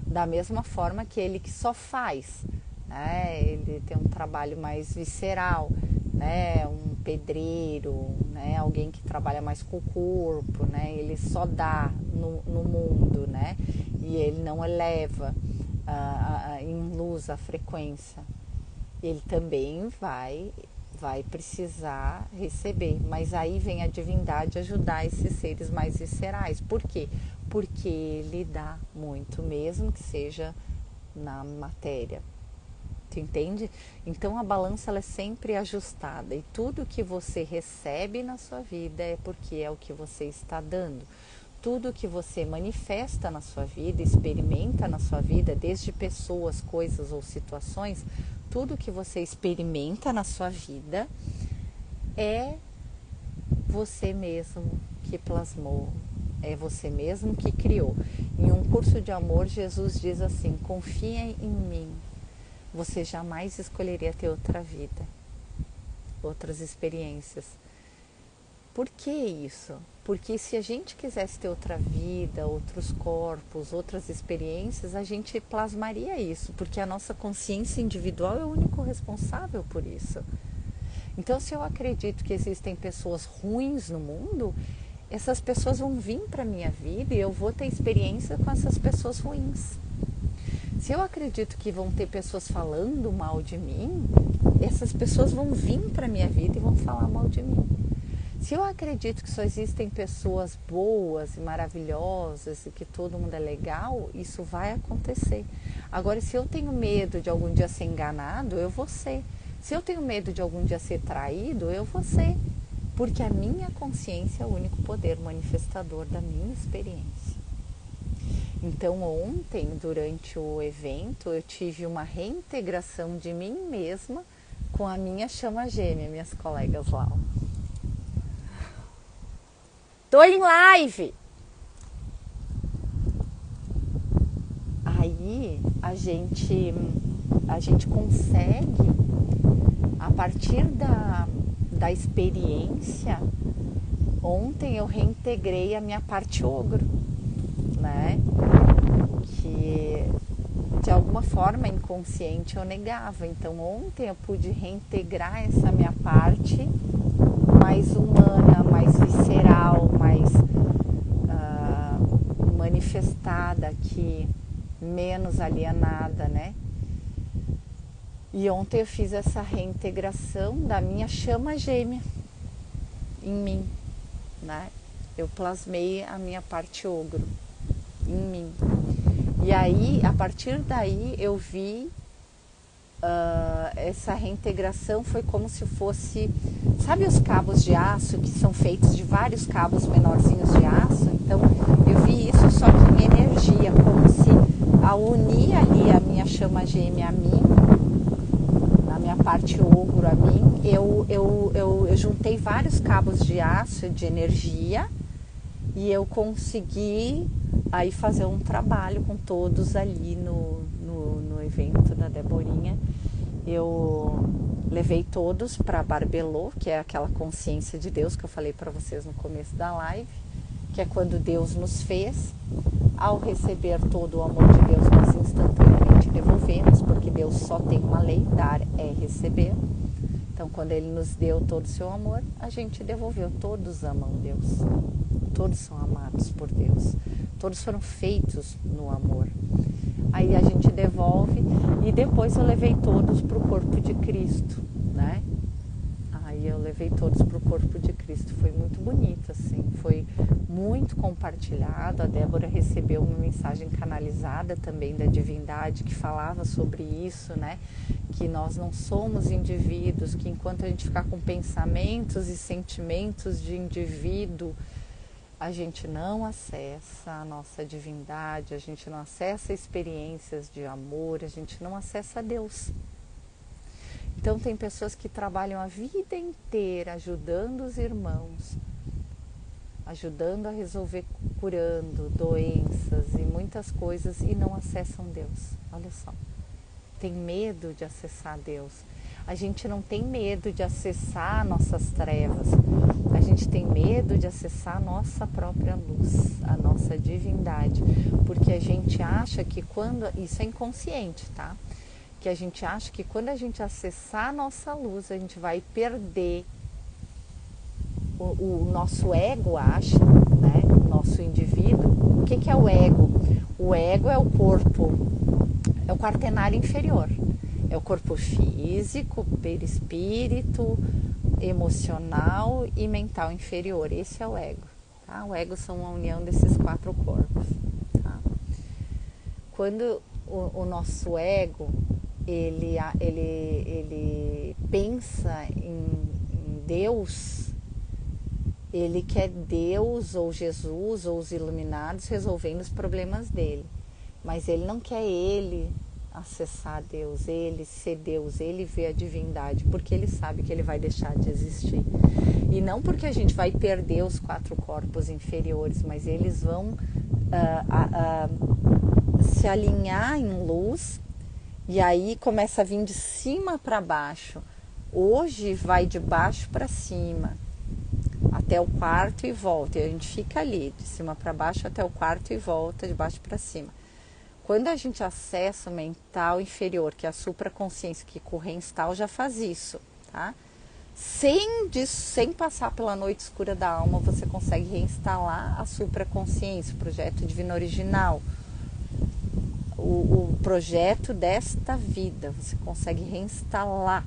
Da mesma forma que ele que só faz, né? Ele tem um trabalho mais visceral, né? Um pedreiro, né? Alguém que trabalha mais com o corpo, né? Ele só dá no mundo, né? E ele não eleva em luz a frequência. Ele também vai precisar receber, mas aí vem a divindade ajudar esses seres mais viscerais. Por quê? Porque ele dá muito, mesmo que seja na matéria. Tu entende? Então a balança ela é sempre ajustada e tudo que você recebe na sua vida é porque é o que você está dando. Tudo que você manifesta na sua vida, experimenta na sua vida, desde pessoas, coisas ou situações, tudo que você experimenta na sua vida é você mesmo que plasmou, é você mesmo que criou. Em um curso de amor, Jesus diz assim: confiem em mim. Você jamais escolheria ter outra vida, outras experiências. Por que isso? Porque se a gente quisesse ter outra vida, outros corpos, outras experiências, a gente plasmaria isso, porque a nossa consciência individual é o único responsável por isso. Então, se eu acredito que existem pessoas ruins no mundo, essas pessoas vão vir para a minha vida e eu vou ter experiência com essas pessoas ruins. Se eu acredito que vão ter pessoas falando mal de mim, essas pessoas vão vir para a minha vida e vão falar mal de mim. Se eu acredito que só existem pessoas boas e maravilhosas e que todo mundo é legal, isso vai acontecer. Agora, se eu tenho medo de algum dia ser enganado, eu vou ser. Se eu tenho medo de algum dia ser traído, eu vou ser. Porque a minha consciência é o único poder manifestador da minha experiência. Então, ontem, durante o evento, eu tive uma reintegração de mim mesma com a minha chama gêmea, minhas colegas lá. Tô em live! Aí, a gente consegue, a partir da experiência, ontem eu reintegrei a minha parte ogro, né? Que de alguma forma inconsciente eu negava. Então ontem eu pude reintegrar essa minha parte mais humana, mais visceral, mais manifestada aqui, menos alienada, né? E ontem eu fiz essa reintegração da minha chama gêmea em mim, né? Eu plasmei a minha parte ogro em mim. E aí, a partir daí, eu vi essa reintegração foi como se fosse, sabe os cabos de aço que são feitos de vários cabos menorzinhos de aço? Então, eu vi isso só que em energia, como se ao unir ali a minha chama gêmea a mim, a minha parte ogro a mim, eu juntei vários cabos de aço, de energia, e eu consegui aí fazer um trabalho com todos ali no evento da Deborinha. Eu levei todos para Barbelô, que é aquela consciência de Deus que eu falei para vocês no começo da live, que é quando Deus nos fez. Ao receber todo o amor de Deus, nós instantaneamente devolvemos, porque Deus só tem uma lei: dar é receber. Então, quando Ele nos deu todo o seu amor, a gente devolveu. Todos amam Deus, todos são amados por Deus, todos foram feitos no amor. Aí a gente devolve e depois eu levei todos para o corpo de Cristo, né? Aí eu levei todos para o corpo de Cristo. Foi muito bonito, assim, foi muito compartilhado. A Débora recebeu uma mensagem canalizada também da divindade que falava sobre isso, né? Que nós não somos indivíduos, que enquanto a gente ficar com pensamentos e sentimentos de indivíduo, a gente não acessa a nossa divindade, a gente não acessa experiências de amor, a gente não acessa Deus. Então tem pessoas que trabalham a vida inteira ajudando os irmãos, ajudando a resolver, curando doenças e muitas coisas e não acessam Deus. Olha só, tem medo de acessar Deus. A gente não tem medo de acessar nossas trevas, a gente tem medo de acessar a nossa própria luz, a nossa divindade, porque a gente acha que quando, isso é inconsciente, tá? Que a gente acha que quando a gente acessar a nossa luz, a gente vai perder o nosso ego, acha, né? O nosso indivíduo. O que é o ego? O ego é o corpo, é o quaternário inferior. É o corpo físico, perispírito, emocional e mental inferior. Esse é o ego. Tá? O ego são a união desses 4 corpos. Tá? Quando o nosso ego ele pensa em Deus, ele quer Deus ou Jesus ou os iluminados resolvendo os problemas dele. Mas ele não quer ele acessar Deus, ele ser Deus, ele ver a divindade, porque ele sabe que ele vai deixar de existir. E não porque a gente vai perder os 4 corpos inferiores, mas eles vão se alinhar em luz, e aí começa a vir de cima para baixo. Hoje vai de baixo para cima, até o quarto e volta, e a gente fica ali, de cima para baixo até o quarto e volta, de baixo para cima. Quando a gente acessa o mental inferior, que é a supraconsciência, que o Renstal já faz isso, tá? Sem passar pela noite escura da alma, você consegue reinstalar a supraconsciência, o projeto divino original, o projeto desta vida, você consegue reinstalar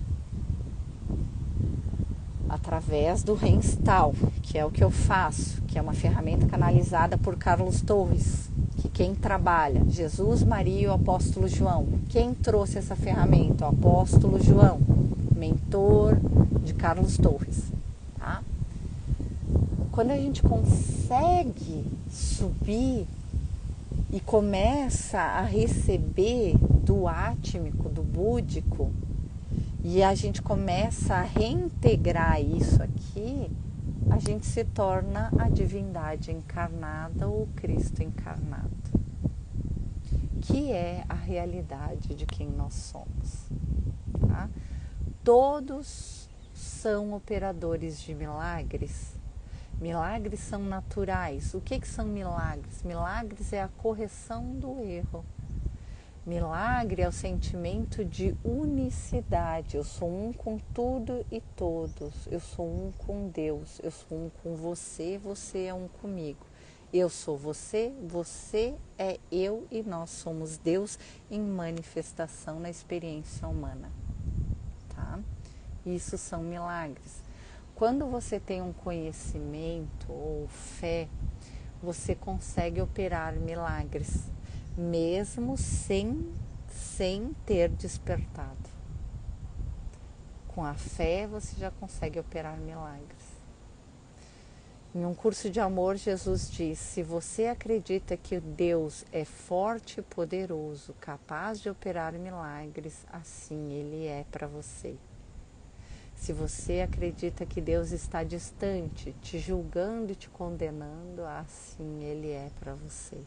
através do Renstal, que é o que eu faço, que é uma ferramenta canalizada por Carlos Torres, que quem trabalha, Jesus, Maria e o apóstolo João. Quem trouxe essa ferramenta? O apóstolo João, mentor de Carlos Torres. Tá? Quando a gente consegue subir e começa a receber do átmico, do búdico, e a gente começa a reintegrar isso aqui, a gente se torna a divindade encarnada ou Cristo encarnado, que é a realidade de quem nós somos. Tá? Todos são operadores de milagres. Milagres são naturais. O que são milagres? Milagres é a correção do erro. Milagre é o sentimento de unicidade. Eu sou um com tudo e todos. Eu sou um com Deus. Eu sou um com você, você é um comigo. Eu sou você, você é eu e nós somos Deus em manifestação na experiência humana. Tá? Isso são milagres. Quando você tem um conhecimento ou fé, você consegue operar milagres, mesmo sem ter despertado. Com a fé você já consegue operar milagres. Em um curso de amor, Jesus diz: se você acredita que Deus é forte e poderoso, capaz de operar milagres, assim Ele é para você. Se você acredita que Deus está distante, te julgando e te condenando, assim Ele é para você.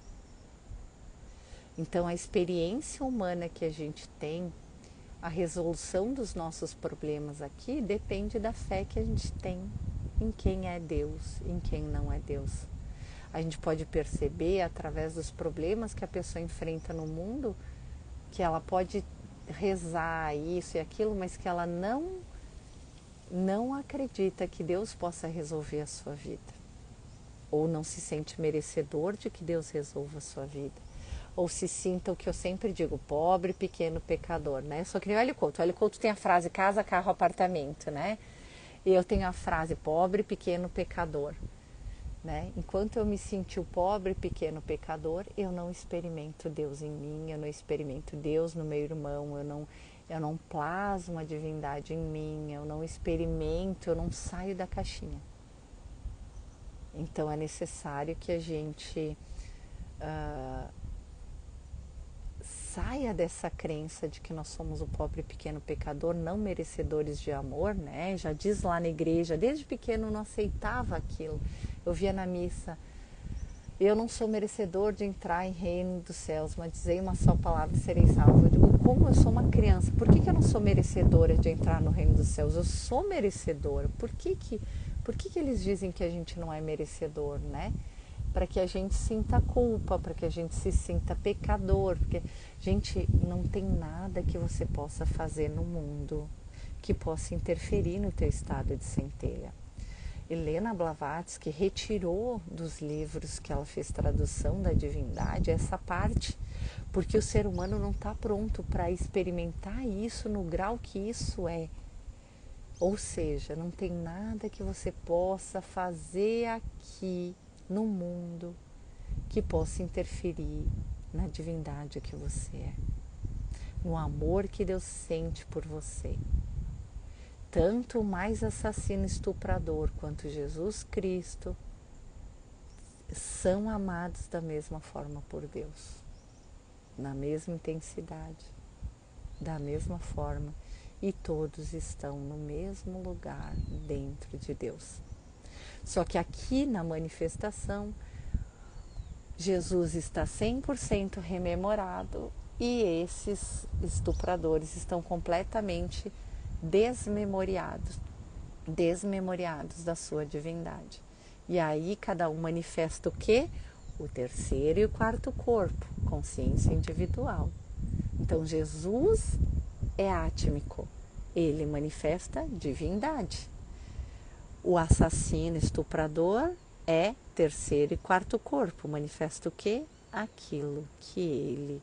Então, a experiência humana que a gente tem, a resolução dos nossos problemas aqui, depende da fé que a gente tem em quem é Deus, em quem não é Deus. A gente pode perceber, através dos problemas que a pessoa enfrenta no mundo, que ela pode rezar isso e aquilo, mas que ela não acredita que Deus possa resolver a sua vida. Ou não se sente merecedor de que Deus resolva a sua vida. Ou se sinta o que eu sempre digo, pobre, pequeno pecador, né? Só que nem o Hélio Couto. O Hélio Couto tem a frase casa, carro, apartamento, né? E eu tenho a frase, pobre, pequeno pecador. Né? Enquanto eu me senti o pobre, pequeno pecador, eu não experimento Deus em mim, eu não experimento Deus no meu irmão, eu não plasmo a divindade em mim, eu não experimento, eu não saio da caixinha. Então é necessário que a gente saia dessa crença de que nós somos o pobre pequeno pecador, não merecedores de amor, né? Já diz lá na igreja, desde pequeno eu não aceitava aquilo. Eu via na missa, eu não sou merecedor de entrar em reino dos céus, mas dizei uma só palavra e serei salvo. Eu digo, como eu sou uma criança, por que eu não sou merecedora de entrar no reino dos céus? Eu sou merecedora. Por que eles dizem que a gente não é merecedor, né? Para que a gente sinta culpa, para que a gente se sinta pecador, porque, gente, não tem nada que você possa fazer no mundo que possa interferir no teu estado de centelha. Helena Blavatsky retirou dos livros que ela fez tradução da divindade essa parte, porque o ser humano não está pronto para experimentar isso no grau que isso é. Ou seja, não tem nada que você possa fazer aqui no mundo que possa interferir na divindade que você é, no amor que Deus sente por você. Tanto o mais assassino estuprador quanto Jesus Cristo são amados da mesma forma por Deus, na mesma intensidade, da mesma forma, e todos estão no mesmo lugar dentro de Deus. Só que aqui na manifestação, Jesus está 100% rememorado e esses estupradores estão completamente desmemoriados da sua divindade. E aí cada um manifesta o quê? O terceiro e o quarto corpo, consciência individual. Então Jesus é átmico, ele manifesta divindade. O assassino estuprador é terceiro e quarto corpo, manifesta o quê? Aquilo que ele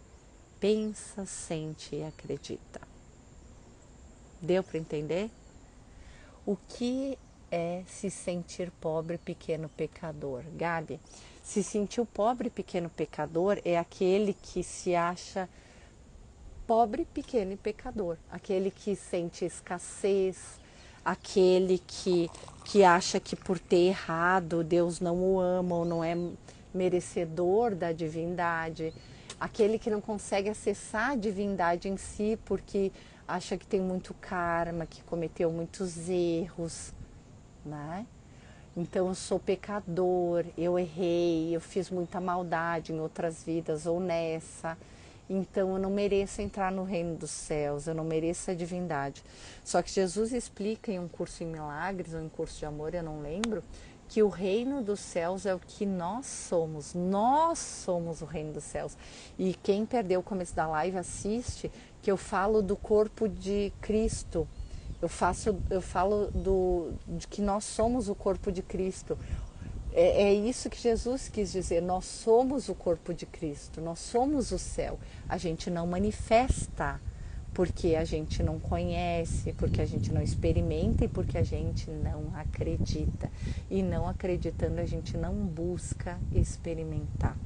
pensa, sente e acredita. Deu para entender? O que é se sentir pobre, pequeno pecador? Gabi, se sentir o pobre, pequeno pecador é aquele que se acha pobre, pequeno e pecador. Aquele que sente escassez, aquele que acha que por ter errado Deus não o ama ou não é merecedor da divindade. Aquele que não consegue acessar a divindade em si porque acha que tem muito karma, que cometeu muitos erros, né? Então eu sou pecador, eu errei, eu fiz muita maldade em outras vidas ou nessa, então eu não mereço entrar no reino dos céus, eu não mereço a divindade. Só que Jesus explica em um curso em milagres ou em curso de amor, eu não lembro, que o reino dos céus é o que nós somos o reino dos céus. E quem perdeu o começo da live assiste, que eu falo do corpo de Cristo, eu falo de que nós somos o corpo de Cristo. É isso que Jesus quis dizer, nós somos o corpo de Cristo, nós somos o céu. A gente não manifesta porque a gente não conhece, porque a gente não experimenta e porque a gente não acredita. E não acreditando, a gente não busca experimentar.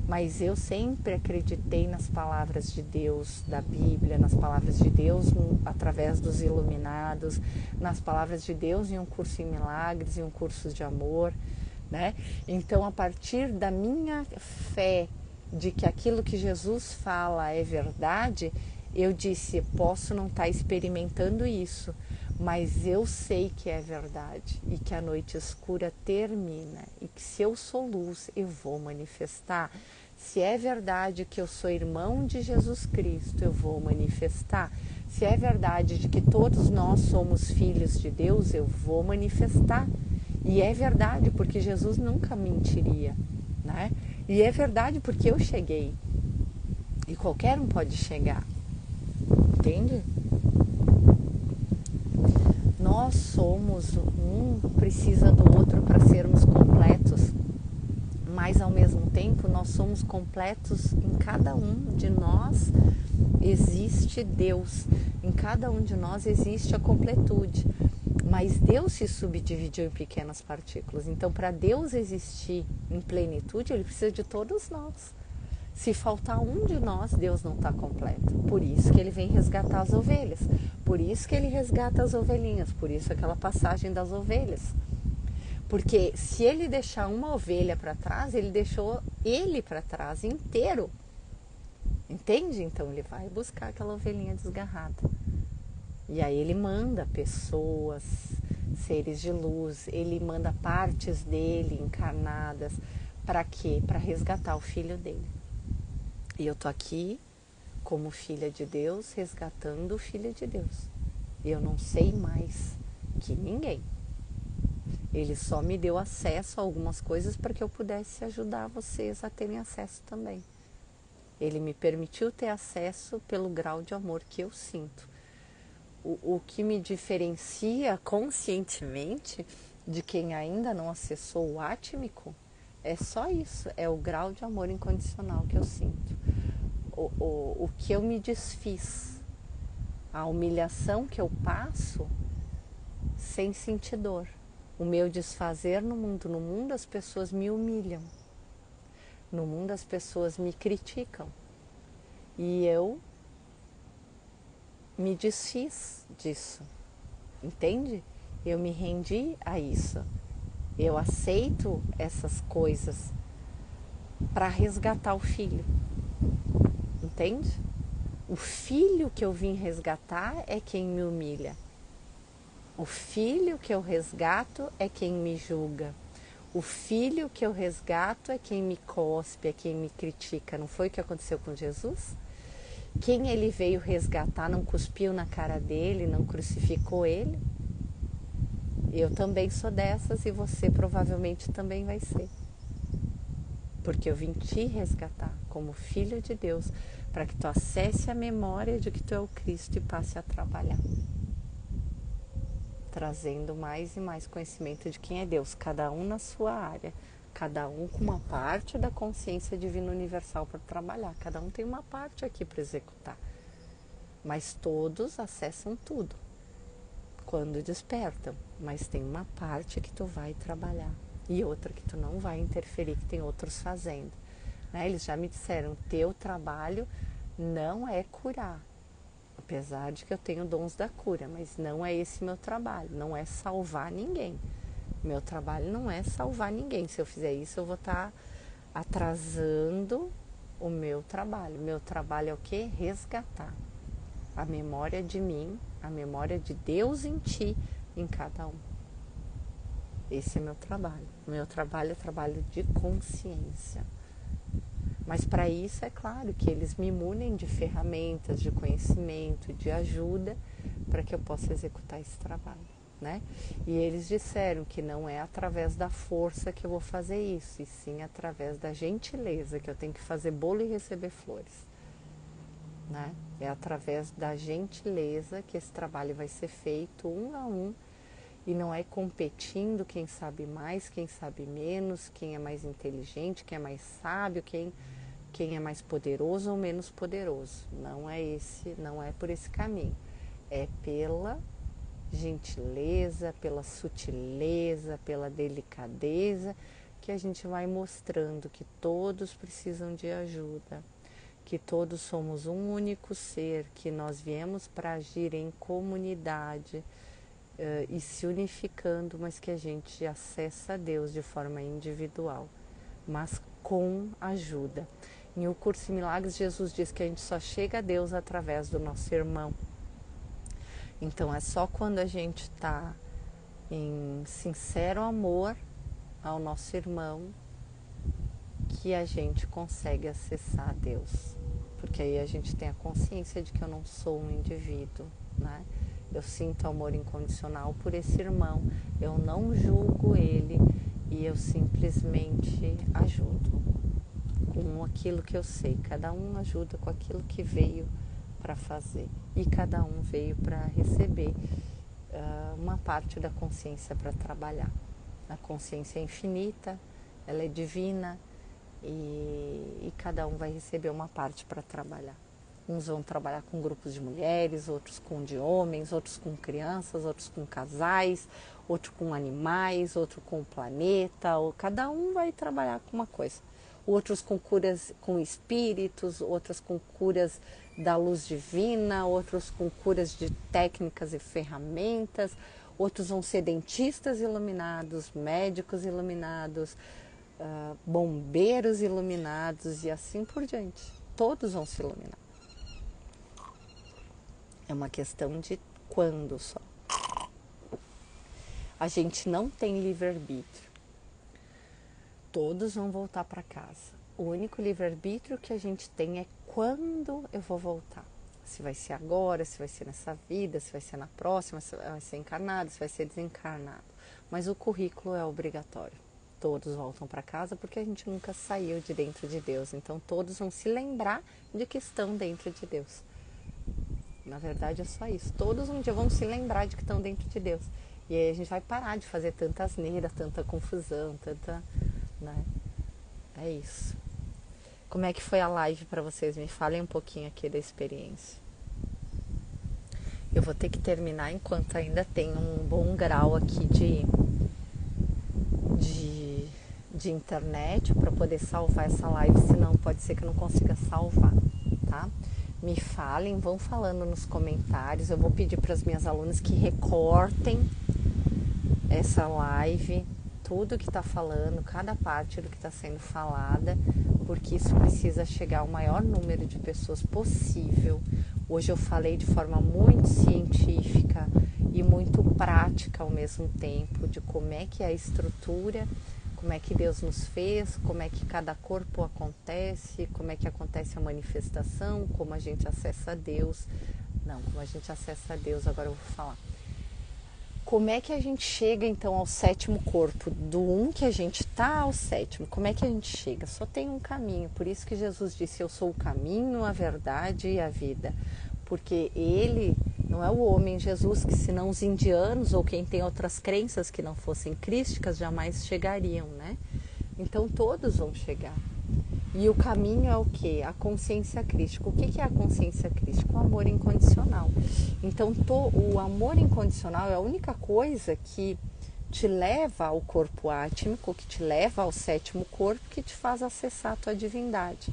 Mas eu sempre acreditei nas palavras de Deus, da Bíblia, nas palavras de Deus através dos iluminados, nas palavras de Deus em um curso em milagres, em um curso de amor, né? Então, a partir da minha fé de que aquilo que Jesus fala é verdade, eu disse, posso não estar experimentando isso, mas eu sei que é verdade e que a noite escura termina e que se eu sou luz, eu vou manifestar. Se é verdade que eu sou irmão de Jesus Cristo, eu vou manifestar. Se é verdade de que todos nós somos filhos de Deus, eu vou manifestar. E é verdade porque Jesus nunca mentiria, né? E é verdade porque eu cheguei. E qualquer um pode chegar. Entende? Nós somos, um precisa do outro para sermos completos, mas ao mesmo tempo nós somos completos, em cada um de nós existe Deus, em cada um de nós existe a completude, Mas Deus se subdividiu em pequenas partículas. Então, para Deus existir em plenitude, Ele precisa de todos nós. Se faltar um de nós, Deus não está completo. Por isso que Ele vem resgatar as ovelhas. Por isso que Ele resgata as ovelhinhas. Por isso aquela passagem das ovelhas. Porque se Ele deixar uma ovelha para trás, Ele deixou Ele para trás inteiro. Entende? Então Ele vai buscar aquela ovelhinha desgarrada. E aí Ele manda pessoas, seres de luz, Ele manda partes dele encarnadas. Para quê? Para resgatar o filho dele. E eu tô aqui como filha de Deus, resgatando o filho de Deus. Eu não sei mais que ninguém. Ele só me deu acesso a algumas coisas para que eu pudesse ajudar vocês a terem acesso também. Ele me permitiu ter acesso pelo grau de amor que eu sinto. O que me diferencia conscientemente de quem ainda não acessou o átmico é só isso, é o grau de amor incondicional que eu sinto. O que eu me desfiz, a humilhação que eu passo sem sentir dor. O meu desfazer no mundo as pessoas me humilham. No mundo as pessoas me criticam. E eu me desfiz disso, entende? Eu me rendi a isso. Eu aceito essas coisas para resgatar o filho, entende? O filho que eu vim resgatar é quem me humilha. O filho que eu resgato é quem me julga. O filho que eu resgato é quem me cospe, é quem me critica. Não foi o que aconteceu com Jesus? Quem ele veio resgatar não cuspiu na cara dele, não crucificou ele? Eu também sou dessas e você provavelmente também vai ser. Porque eu vim te resgatar como filho de Deus, para que tu acesse a memória de que tu é o Cristo e passe a trabalhar. Trazendo mais e mais conhecimento de quem é Deus, cada um na sua área. Cada um com uma parte da consciência divina universal para trabalhar. Cada um tem uma parte aqui para executar. Mas todos acessam tudo quando despertam. Mas tem uma parte que tu vai trabalhar e outra que tu não vai interferir, que tem outros fazendo. Né? Eles já me disseram, teu trabalho não é curar. Apesar de que eu tenho dons da cura, mas não é esse meu trabalho. Não é salvar ninguém. Meu trabalho não é salvar ninguém. Se eu fizer isso, eu vou estar atrasando o meu trabalho. Meu trabalho é o quê? Resgatar a memória de mim, a memória de Deus em ti, em cada um. Esse é meu trabalho. Meu trabalho é trabalho de consciência. Mas para isso, é claro que eles me munem de ferramentas, de conhecimento, de ajuda, para que eu possa executar esse trabalho. Né? E eles disseram que não é através da força que eu vou fazer isso, e sim através da gentileza, que eu tenho que fazer bolo e receber flores. Né? É através da gentileza que esse trabalho vai ser feito um a um, e não é competindo quem sabe mais, quem sabe menos, quem é mais inteligente, quem é mais sábio, quem é mais poderoso ou menos poderoso. Não é por esse caminho. É pela gentileza, pela sutileza, pela delicadeza, que a gente vai mostrando que todos precisam de ajuda, que todos somos um único ser, que nós viemos para agir em comunidade e se unificando, mas que a gente acessa a Deus de forma individual, mas com ajuda. Em O Curso em Milagres, Jesus diz que a gente só chega a Deus através do nosso irmão. Então é só quando a gente está em sincero amor ao nosso irmão que a gente consegue acessar Deus. Porque aí a gente tem a consciência de que eu não sou um indivíduo, né? Eu sinto amor incondicional por esse irmão, eu não julgo ele e eu simplesmente ajudo com aquilo que eu sei. Cada um ajuda com aquilo que veio para fazer e cada um veio para receber uma parte da consciência para trabalhar. A consciência é infinita, ela é divina e cada um vai receber uma parte para trabalhar. Uns vão trabalhar com grupos de mulheres, outros com de homens, outros com crianças, outros com casais, outro com animais, outro com o planeta. Cada um vai trabalhar com uma coisa. Outros com curas com espíritos, outros com curas da luz divina, outros com curas de técnicas e ferramentas, outros vão ser dentistas iluminados, médicos iluminados, bombeiros iluminados e assim por diante. Todos vão se iluminar. É uma questão de quando só. A gente não tem livre-arbítrio. Todos vão voltar para casa. O único livre-arbítrio que a gente tem é quando eu vou voltar. Se vai ser agora, se vai ser nessa vida, se vai ser na próxima, se vai ser encarnado, se vai ser desencarnado. Mas o currículo é obrigatório. Todos voltam para casa porque a gente nunca saiu de dentro de Deus. Então todos vão se lembrar de que estão dentro de Deus. Na verdade é só isso. Todos um dia vão se lembrar de que estão dentro de Deus. E aí a gente vai parar de fazer tanta asneira, tanta confusão, tanta... né? É isso. Como é que foi a live para vocês? Me falem um pouquinho aqui da experiência. Eu vou ter que terminar enquanto ainda tem um bom grau aqui de internet para poder salvar essa live, senão pode ser que eu não consiga salvar, tá? Me falem, vão falando nos comentários. Eu vou pedir para as minhas alunas que recortem essa live, tudo que está falando, cada parte do que está sendo falada, porque isso precisa chegar ao maior número de pessoas possível. Hoje eu falei de forma muito científica e muito prática ao mesmo tempo, de como é que é a estrutura, como é que Deus nos fez, como é que cada corpo acontece, como é que acontece a manifestação, como a gente acessa a Deus. Não, como a gente acessa a Deus, agora eu vou falar. Como é que a gente chega então ao sétimo corpo? Do um que a gente está ao sétimo, como é que a gente chega? Só tem um caminho, por isso que Jesus disse, eu sou o caminho, a verdade e a vida. Porque ele não é o homem Jesus, que senão os indianos ou quem tem outras crenças que não fossem crísticas jamais chegariam, né? Então todos vão chegar. E o caminho é o quê? A consciência crística. O que é a consciência crística? O amor incondicional. Então, o amor incondicional é a única coisa que te leva ao corpo átmico, que te leva ao sétimo corpo, que te faz acessar a tua divindade.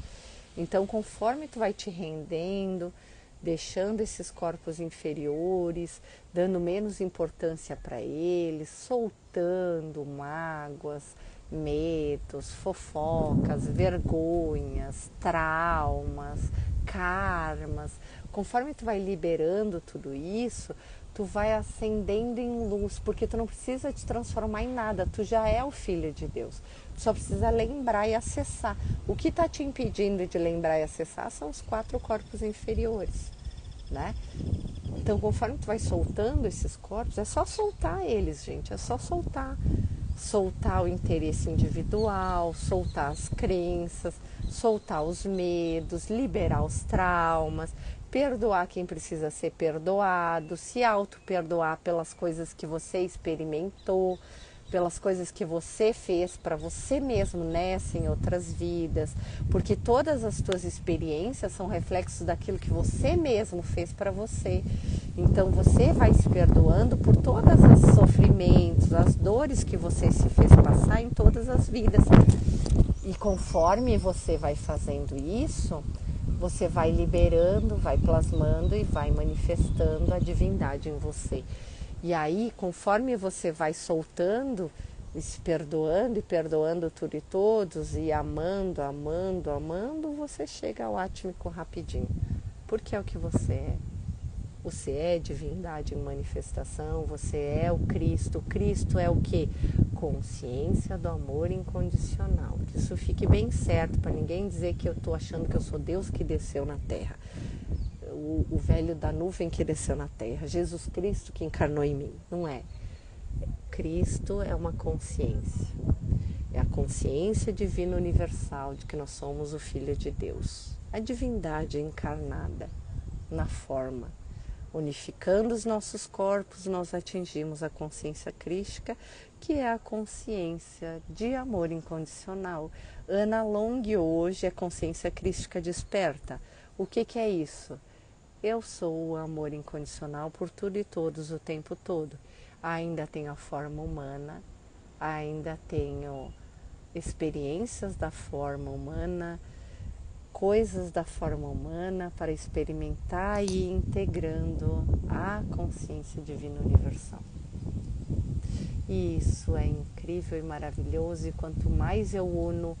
Então, conforme tu vai te rendendo, deixando esses corpos inferiores, dando menos importância para eles, soltando mágoas, medos, fofocas, vergonhas, traumas, karmas. Conforme tu vai liberando tudo isso, tu vai ascendendo em luz, porque tu não precisa te transformar em nada, tu já é o Filho de Deus. Tu só precisa lembrar e acessar. O que está te impedindo de lembrar e acessar são os 4 corpos inferiores, né? Então, conforme tu vai soltando esses corpos, é só soltar eles, gente, é só soltar. Soltar o interesse individual, soltar as crenças, soltar os medos, liberar os traumas, perdoar quem precisa ser perdoado, se auto-perdoar pelas coisas que você experimentou, pelas coisas que você fez para você mesmo nessa em outras vidas, porque todas as tuas experiências são reflexos daquilo que você mesmo fez para você. Então você vai se perdoando por todos os sofrimentos, as dores que você se fez passar em todas as vidas. E conforme você vai fazendo isso, você vai liberando, vai plasmando e vai manifestando a divindade em você. E aí, conforme você vai soltando e se perdoando e perdoando tudo e todos e amando, amando, amando, você chega ao átmico rapidinho. Porque é o que você é. Você é divindade em manifestação, você é o Cristo. O Cristo é o quê? Consciência do amor incondicional. Que isso fique bem certo, para ninguém dizer que eu estou achando que eu sou Deus que desceu na Terra. O velho da nuvem que desceu na Terra. Jesus Cristo que encarnou em mim. Não é. Cristo é uma consciência. É a consciência divina universal de que nós somos o Filho de Deus. A divindade encarnada na forma. Unificando os nossos corpos, nós atingimos a consciência crística, que é a consciência de amor incondicional. Ana Long hoje é consciência crística desperta. O que é isso? Eu sou o amor incondicional por tudo e todos o tempo todo. Ainda tenho a forma humana, ainda tenho experiências da forma humana, coisas da forma humana para experimentar e ir integrando a consciência divina universal. E isso é incrível e maravilhoso, e quanto mais eu uno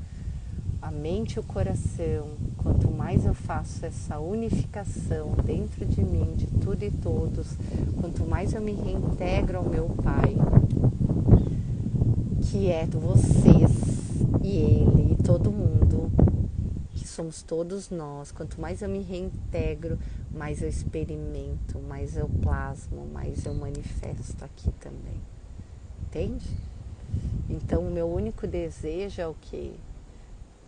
a mente e o coração, quanto mais eu faço essa unificação dentro de mim, de tudo e todos, quanto mais eu me reintegro ao meu Pai, que é vocês e Ele e todo mundo, que somos todos nós, quanto mais eu me reintegro, mais eu experimento, mais eu plasmo, mais eu manifesto aqui também. Entende? Então o meu único desejo é o quê?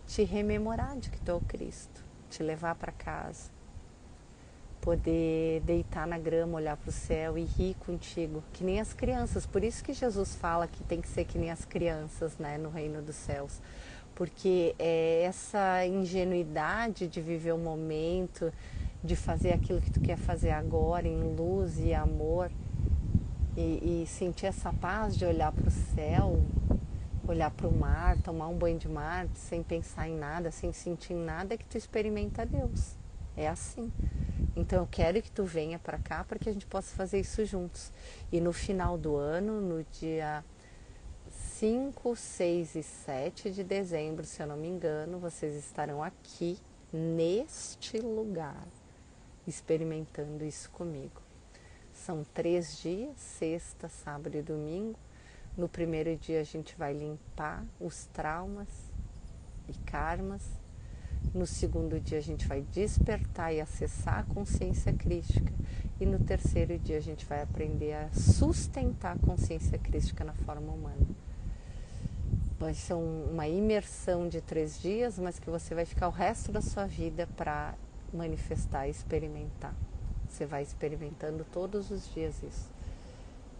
Te rememorar de que tu é o Cristo, te levar para casa, poder deitar na grama, olhar para o céu e rir contigo, que nem as crianças. Por isso que Jesus fala que tem que ser que nem as crianças, né, no reino dos céus. Porque é essa ingenuidade de viver o momento, de fazer aquilo que tu quer fazer agora em luz e amor, e sentir essa paz de olhar para o céu, olhar para o mar, tomar um banho de mar, sem pensar em nada, sem sentir nada, que tu experimenta Deus. É assim. Então eu quero que tu venha para cá para que a gente possa fazer isso juntos. E no final do ano, no dia 5, 6 e 7 de dezembro, se eu não me engano, vocês estarão aqui, neste lugar, experimentando isso comigo. São 3 dias, sexta, sábado e domingo. No primeiro dia a gente vai limpar os traumas e karmas. No segundo dia a gente vai despertar e acessar a consciência crística. E no terceiro dia a gente vai aprender a sustentar a consciência crística na forma humana. Vai ser uma imersão de 3 dias, mas que você vai ficar o resto da sua vida para manifestar e experimentar. Você vai experimentando todos os dias isso.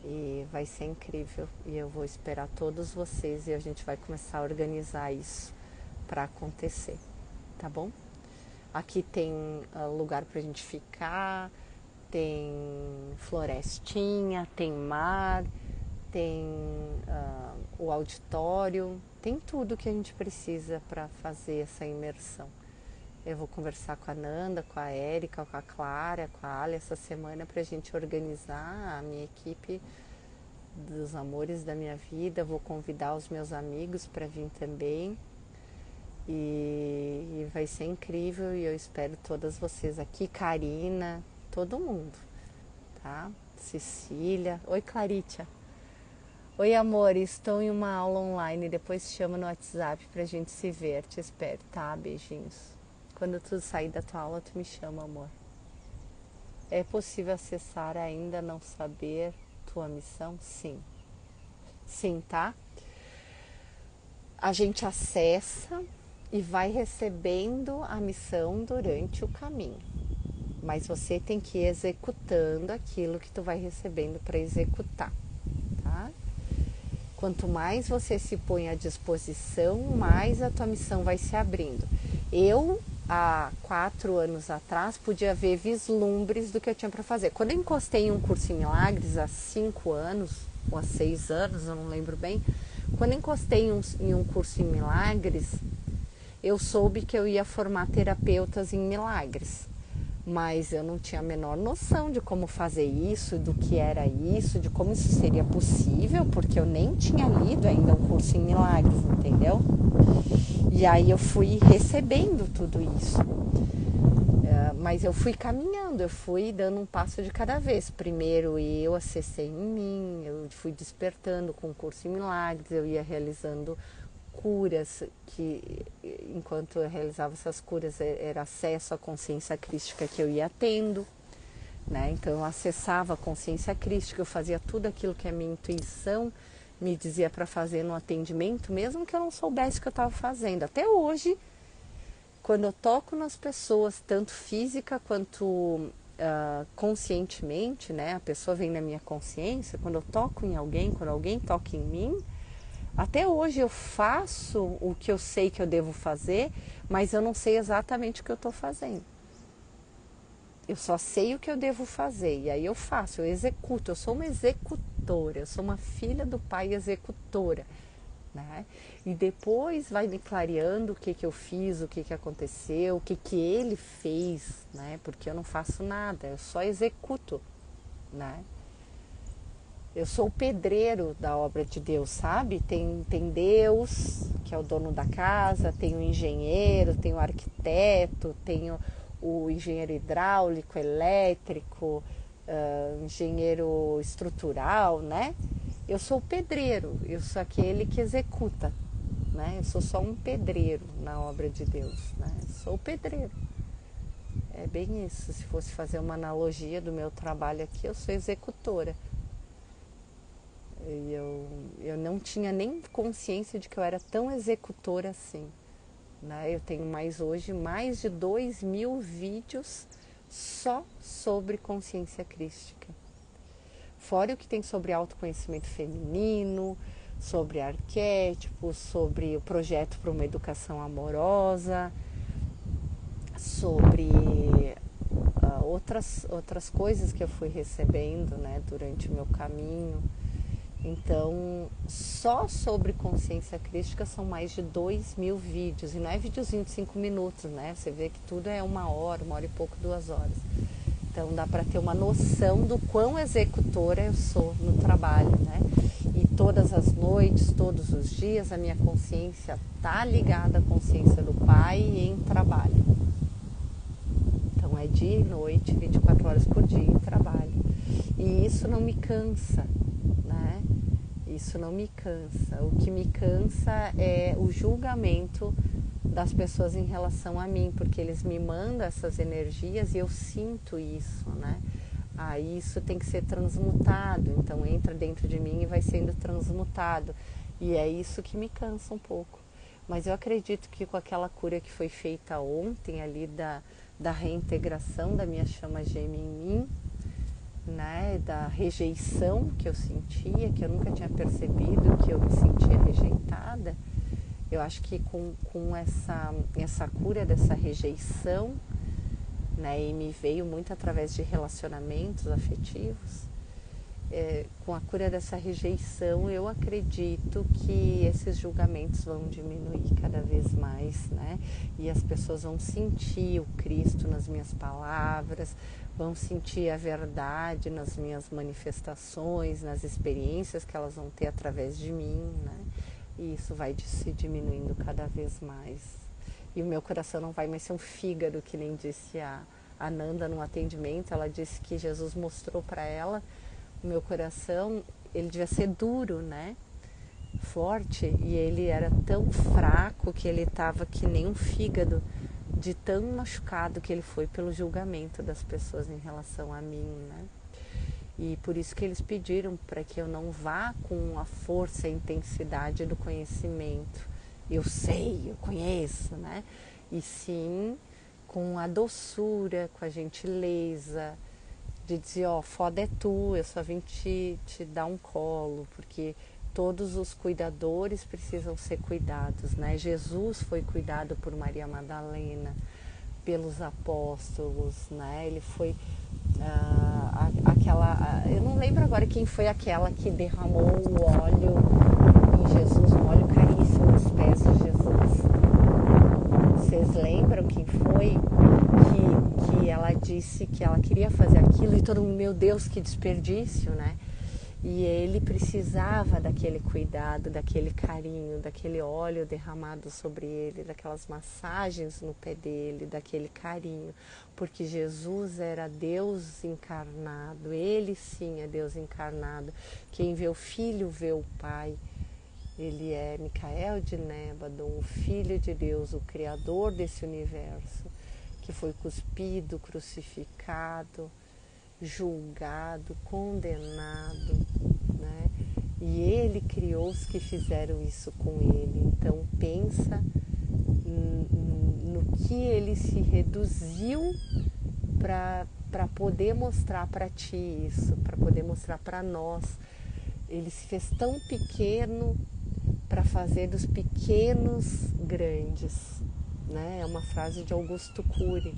E vai ser incrível. E eu vou esperar todos vocês e a gente vai começar a organizar isso para acontecer. Tá bom? Aqui tem lugar pra gente ficar, tem florestinha, tem mar, tem o auditório, tem tudo que a gente precisa para fazer essa imersão. Eu vou conversar com a Nanda, com a Érica, com a Clara, com a Ali essa semana pra gente organizar a minha equipe dos amores da minha vida. Vou convidar os meus amigos para vir também. E vai ser incrível e eu espero todas vocês aqui, Karina, todo mundo, tá? Cecília, oi Claritia, oi amor, estou em uma aula online, depois te chamo no WhatsApp pra gente se ver, te espero, tá? Beijinhos. Quando tu sair da tua aula, tu me chama, amor. É possível acessar ainda não saber tua missão? Sim. Sim, tá? A gente acessa e vai recebendo a missão durante o caminho. Mas você tem que ir executando aquilo que tu vai recebendo para executar, tá? Quanto mais você se põe à disposição, mais a tua missão vai se abrindo. Eu, há 4 anos atrás, podia ver vislumbres do que eu tinha para fazer. Quando eu encostei em um curso em milagres, há 5 anos, ou há 6 anos, eu não lembro bem, quando eu encostei em um curso em milagres, eu soube que eu ia formar terapeutas em milagres, mas eu não tinha a menor noção de como fazer isso, do que era isso, de como isso seria possível, porque eu nem tinha lido ainda um curso em milagres, entendeu? E aí eu fui recebendo tudo isso, mas eu fui caminhando, eu fui dando um passo de cada vez. Primeiro eu acessei em mim, eu fui despertando com o curso em milagres, eu ia realizando curas, que enquanto eu realizava essas curas era acesso à consciência crística que eu ia tendo, né? Então eu acessava a consciência crística, eu fazia tudo aquilo que a minha intuição me dizia para fazer no atendimento, mesmo que eu não soubesse o que eu estava fazendo. Até hoje, quando eu toco nas pessoas, tanto física quanto conscientemente, né? A pessoa vem na minha consciência, quando eu toco em alguém, quando alguém toca em mim, até hoje eu faço o que eu sei que eu devo fazer, mas eu não sei exatamente o que eu estou fazendo. Eu só sei o que eu devo fazer, e aí eu faço, eu executo, eu sou uma executora, eu sou uma filha do Pai executora, né? E depois vai me clareando o que eu fiz, o que aconteceu, o que ele fez, né? Porque eu não faço nada, eu só executo, né? Eu sou o pedreiro da obra de Deus, sabe? Tem Deus, que é o dono da casa, tem o engenheiro, tem o arquiteto, tem o engenheiro hidráulico, elétrico, engenheiro estrutural, né? Eu sou o pedreiro, eu sou aquele que executa, né? Eu sou só um pedreiro na obra de Deus, né? Eu sou o pedreiro. É bem isso. Se fosse fazer uma analogia do meu trabalho aqui, eu sou executora. Eu não tinha nem consciência de que eu era tão executora assim, né? Eu tenho hoje mais de 2.000 vídeos só sobre consciência crística. Fora o que tem sobre autoconhecimento feminino, sobre arquétipos, sobre o projeto para uma educação amorosa, sobre outras coisas que eu fui recebendo, né, durante o meu caminho. Então, só sobre consciência crística são mais de 2.000 vídeos. E não é videozinho de 5 minutos, né? Você vê que tudo é 1 hora e pouco, 2 horas. Então, dá para ter uma noção do quão executora eu sou no trabalho, né? E todas as noites, todos os dias, a minha consciência está ligada à consciência do Pai em trabalho. Então, é dia e noite, 24 horas por dia em trabalho. E isso não me cansa, né? Isso não me cansa. O que me cansa é o julgamento das pessoas em relação a mim, porque eles me mandam essas energias e eu sinto isso, né? Aí isso tem que ser transmutado, então entra dentro de mim e vai sendo transmutado. E é isso que me cansa um pouco. Mas eu acredito que com aquela cura que foi feita ontem ali da reintegração da minha chama gêmea em mim, né, da rejeição que eu sentia, que eu nunca tinha percebido, que eu me sentia rejeitada, eu acho que com essa cura dessa rejeição, né, e me veio muito através de relacionamentos afetivos, com a cura dessa rejeição, eu acredito que esses julgamentos vão diminuir cada vez mais, né? E as pessoas vão sentir o Cristo nas minhas palavras, vão sentir a verdade nas minhas manifestações, nas experiências que elas vão ter através de mim, né? E isso vai se diminuindo cada vez mais. E o meu coração não vai mais ser um fígado, que nem disse a Nanda no atendimento. Ela disse que Jesus mostrou para ela o meu coração, ele devia ser duro, né? Forte, e ele era tão fraco que ele estava que nem um fígado, de tão machucado que ele foi pelo julgamento das pessoas em relação a mim, né? E por isso que eles pediram para que eu não vá com a força e a intensidade do conhecimento. Eu sei, eu conheço, né? E sim com a doçura, com a gentileza, de dizer, ó, foda é tu, eu só vim te dar um colo, porque todos os cuidadores precisam ser cuidados, né? Jesus foi cuidado por Maria Madalena, pelos apóstolos, né? Ele foi eu não lembro agora quem foi aquela que derramou o óleo em Jesus, um óleo caríssimo nos pés de Jesus. Vocês lembram quem foi? Que ela disse que ela queria fazer aquilo e todo mundo, meu Deus, que desperdício, né? E ele precisava daquele cuidado, daquele carinho, daquele óleo derramado sobre ele, daquelas massagens no pé dele, daquele carinho, porque Jesus era Deus encarnado, ele sim é Deus encarnado. Quem vê o Filho vê o Pai. Ele é Micael de Nébadon, o Filho de Deus, o Criador desse universo, que foi cuspido, crucificado, julgado, condenado, né? E ele criou os que fizeram isso com ele. Então pensa no que ele se reduziu para poder mostrar para ti isso, para poder mostrar para nós. Ele se fez tão pequeno para fazer dos pequenos grandes, né? É uma frase de Augusto Cury.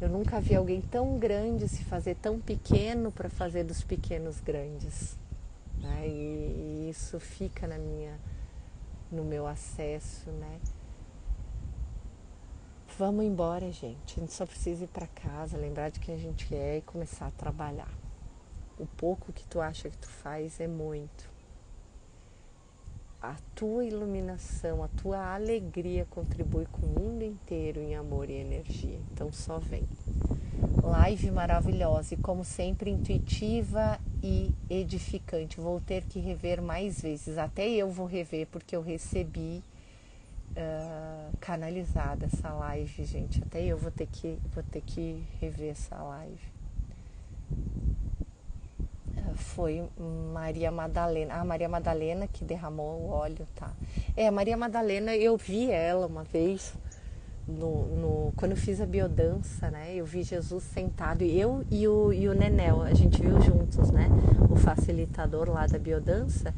Eu nunca vi alguém tão grande se fazer tão pequeno para fazer dos pequenos grandes, né? E isso fica no meu acesso, né? Vamos embora, gente. A gente só precisa ir para casa, lembrar de quem a gente é e começar a trabalhar. O pouco que tu acha que tu faz é muito. A tua iluminação, a tua alegria contribui com o mundo inteiro em amor e energia. Então só vem. Live maravilhosa e como sempre intuitiva e edificante. Vou ter que rever mais vezes. Até eu vou rever porque eu recebi canalizada essa live, gente. Até eu vou ter que rever essa live. Foi Maria Madalena. Ah, Maria Madalena que derramou o óleo, tá? A Maria Madalena, eu vi ela uma vez quando eu fiz a biodança, né? Eu vi Jesus sentado, eu e o Nenel, a gente viu juntos, né? O facilitador lá da biodança.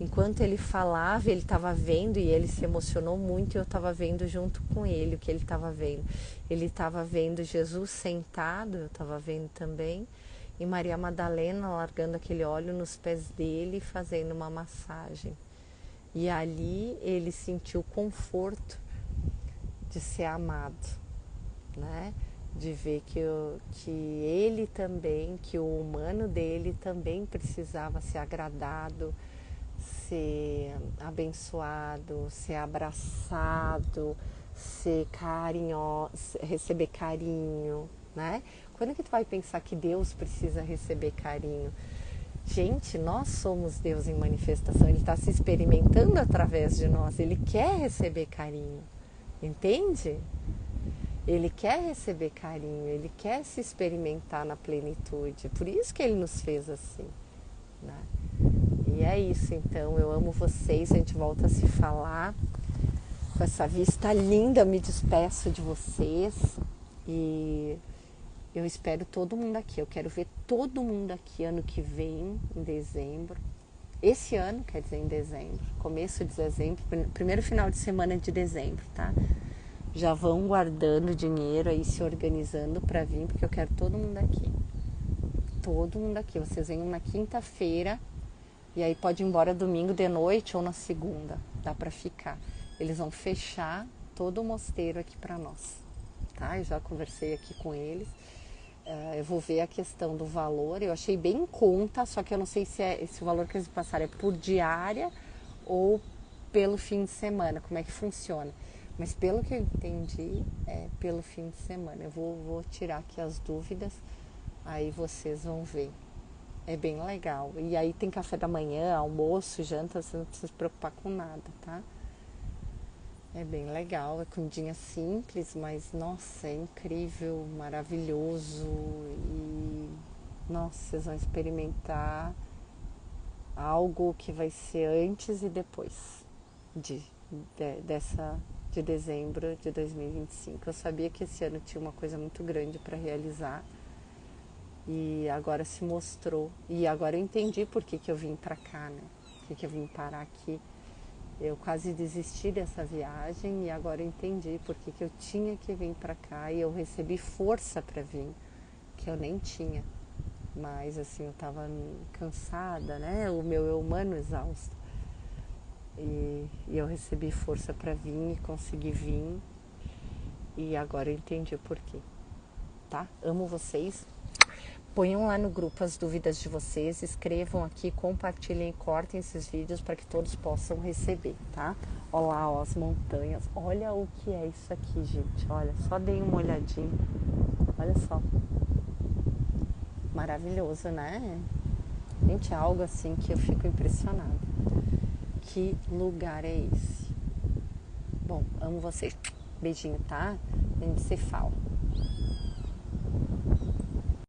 Enquanto ele falava, ele estava vendo e ele se emocionou muito e eu estava vendo junto com ele o que ele estava vendo. Ele estava vendo Jesus sentado, eu estava vendo também, e Maria Madalena largando aquele óleo nos pés dele e fazendo uma massagem. E ali ele sentiu conforto de ser amado, né? De ver que ele também, que o humano dele também precisava ser agradado, ser abençoado, ser abraçado, ser carinhoso, receber carinho, né? Quando que tu vai pensar que Deus precisa receber carinho? Gente, nós somos Deus em manifestação, Ele está se experimentando através de nós, Ele quer receber carinho, entende? Ele quer receber carinho, Ele quer se experimentar na plenitude, por isso que Ele nos fez assim, né? E é isso, então, eu amo vocês, a gente volta a se falar. Com essa vista linda, eu me despeço de vocês e eu espero todo mundo aqui. Eu quero ver todo mundo aqui ano que vem, em dezembro. Esse ano, quer dizer, em dezembro, começo de dezembro, primeiro final de semana de dezembro, tá? Já vão guardando dinheiro aí, se organizando para vir, porque eu quero todo mundo aqui. Todo mundo aqui. Vocês venham na quinta-feira. E aí pode ir embora domingo de noite ou na segunda, dá para ficar. Eles vão fechar todo o mosteiro aqui para nós, tá? Eu já conversei aqui com eles. Eu vou ver a questão do valor. Eu achei bem em conta, só que eu não sei se o valor que eles passaram é por diária ou pelo fim de semana, como é que funciona. Mas pelo que eu entendi, é pelo fim de semana. Eu vou tirar aqui as dúvidas, aí vocês vão ver. É bem legal. E aí tem café da manhã, almoço, janta, você não precisa se preocupar com nada, tá? É bem legal, é comidinha simples, mas nossa, é incrível, maravilhoso e nossa, vocês vão experimentar algo que vai ser antes e depois de dezembro de 2025. Eu sabia que esse ano tinha uma coisa muito grande para realizar. E agora se mostrou. E agora eu entendi por que eu vim pra cá, né? Por que eu vim parar aqui. Eu quase desisti dessa viagem e agora eu entendi por que eu tinha que vir pra cá. E eu recebi força pra vir, que eu nem tinha. Mas assim, eu tava cansada, né? O meu eu humano exausto. E eu recebi força pra vir e consegui vir. E agora eu entendi o porquê. Tá? Amo vocês. Ponham lá no grupo as dúvidas de vocês, escrevam aqui, compartilhem e cortem esses vídeos para que todos possam receber, tá? Olha lá, ó, as montanhas. Olha o que é isso aqui, gente. Olha, só dei uma olhadinha. Olha só. Maravilhoso, né? Gente, é algo assim que eu fico impressionada. Que lugar é esse? Bom, amo vocês. Beijinho, tá? A gente se fala.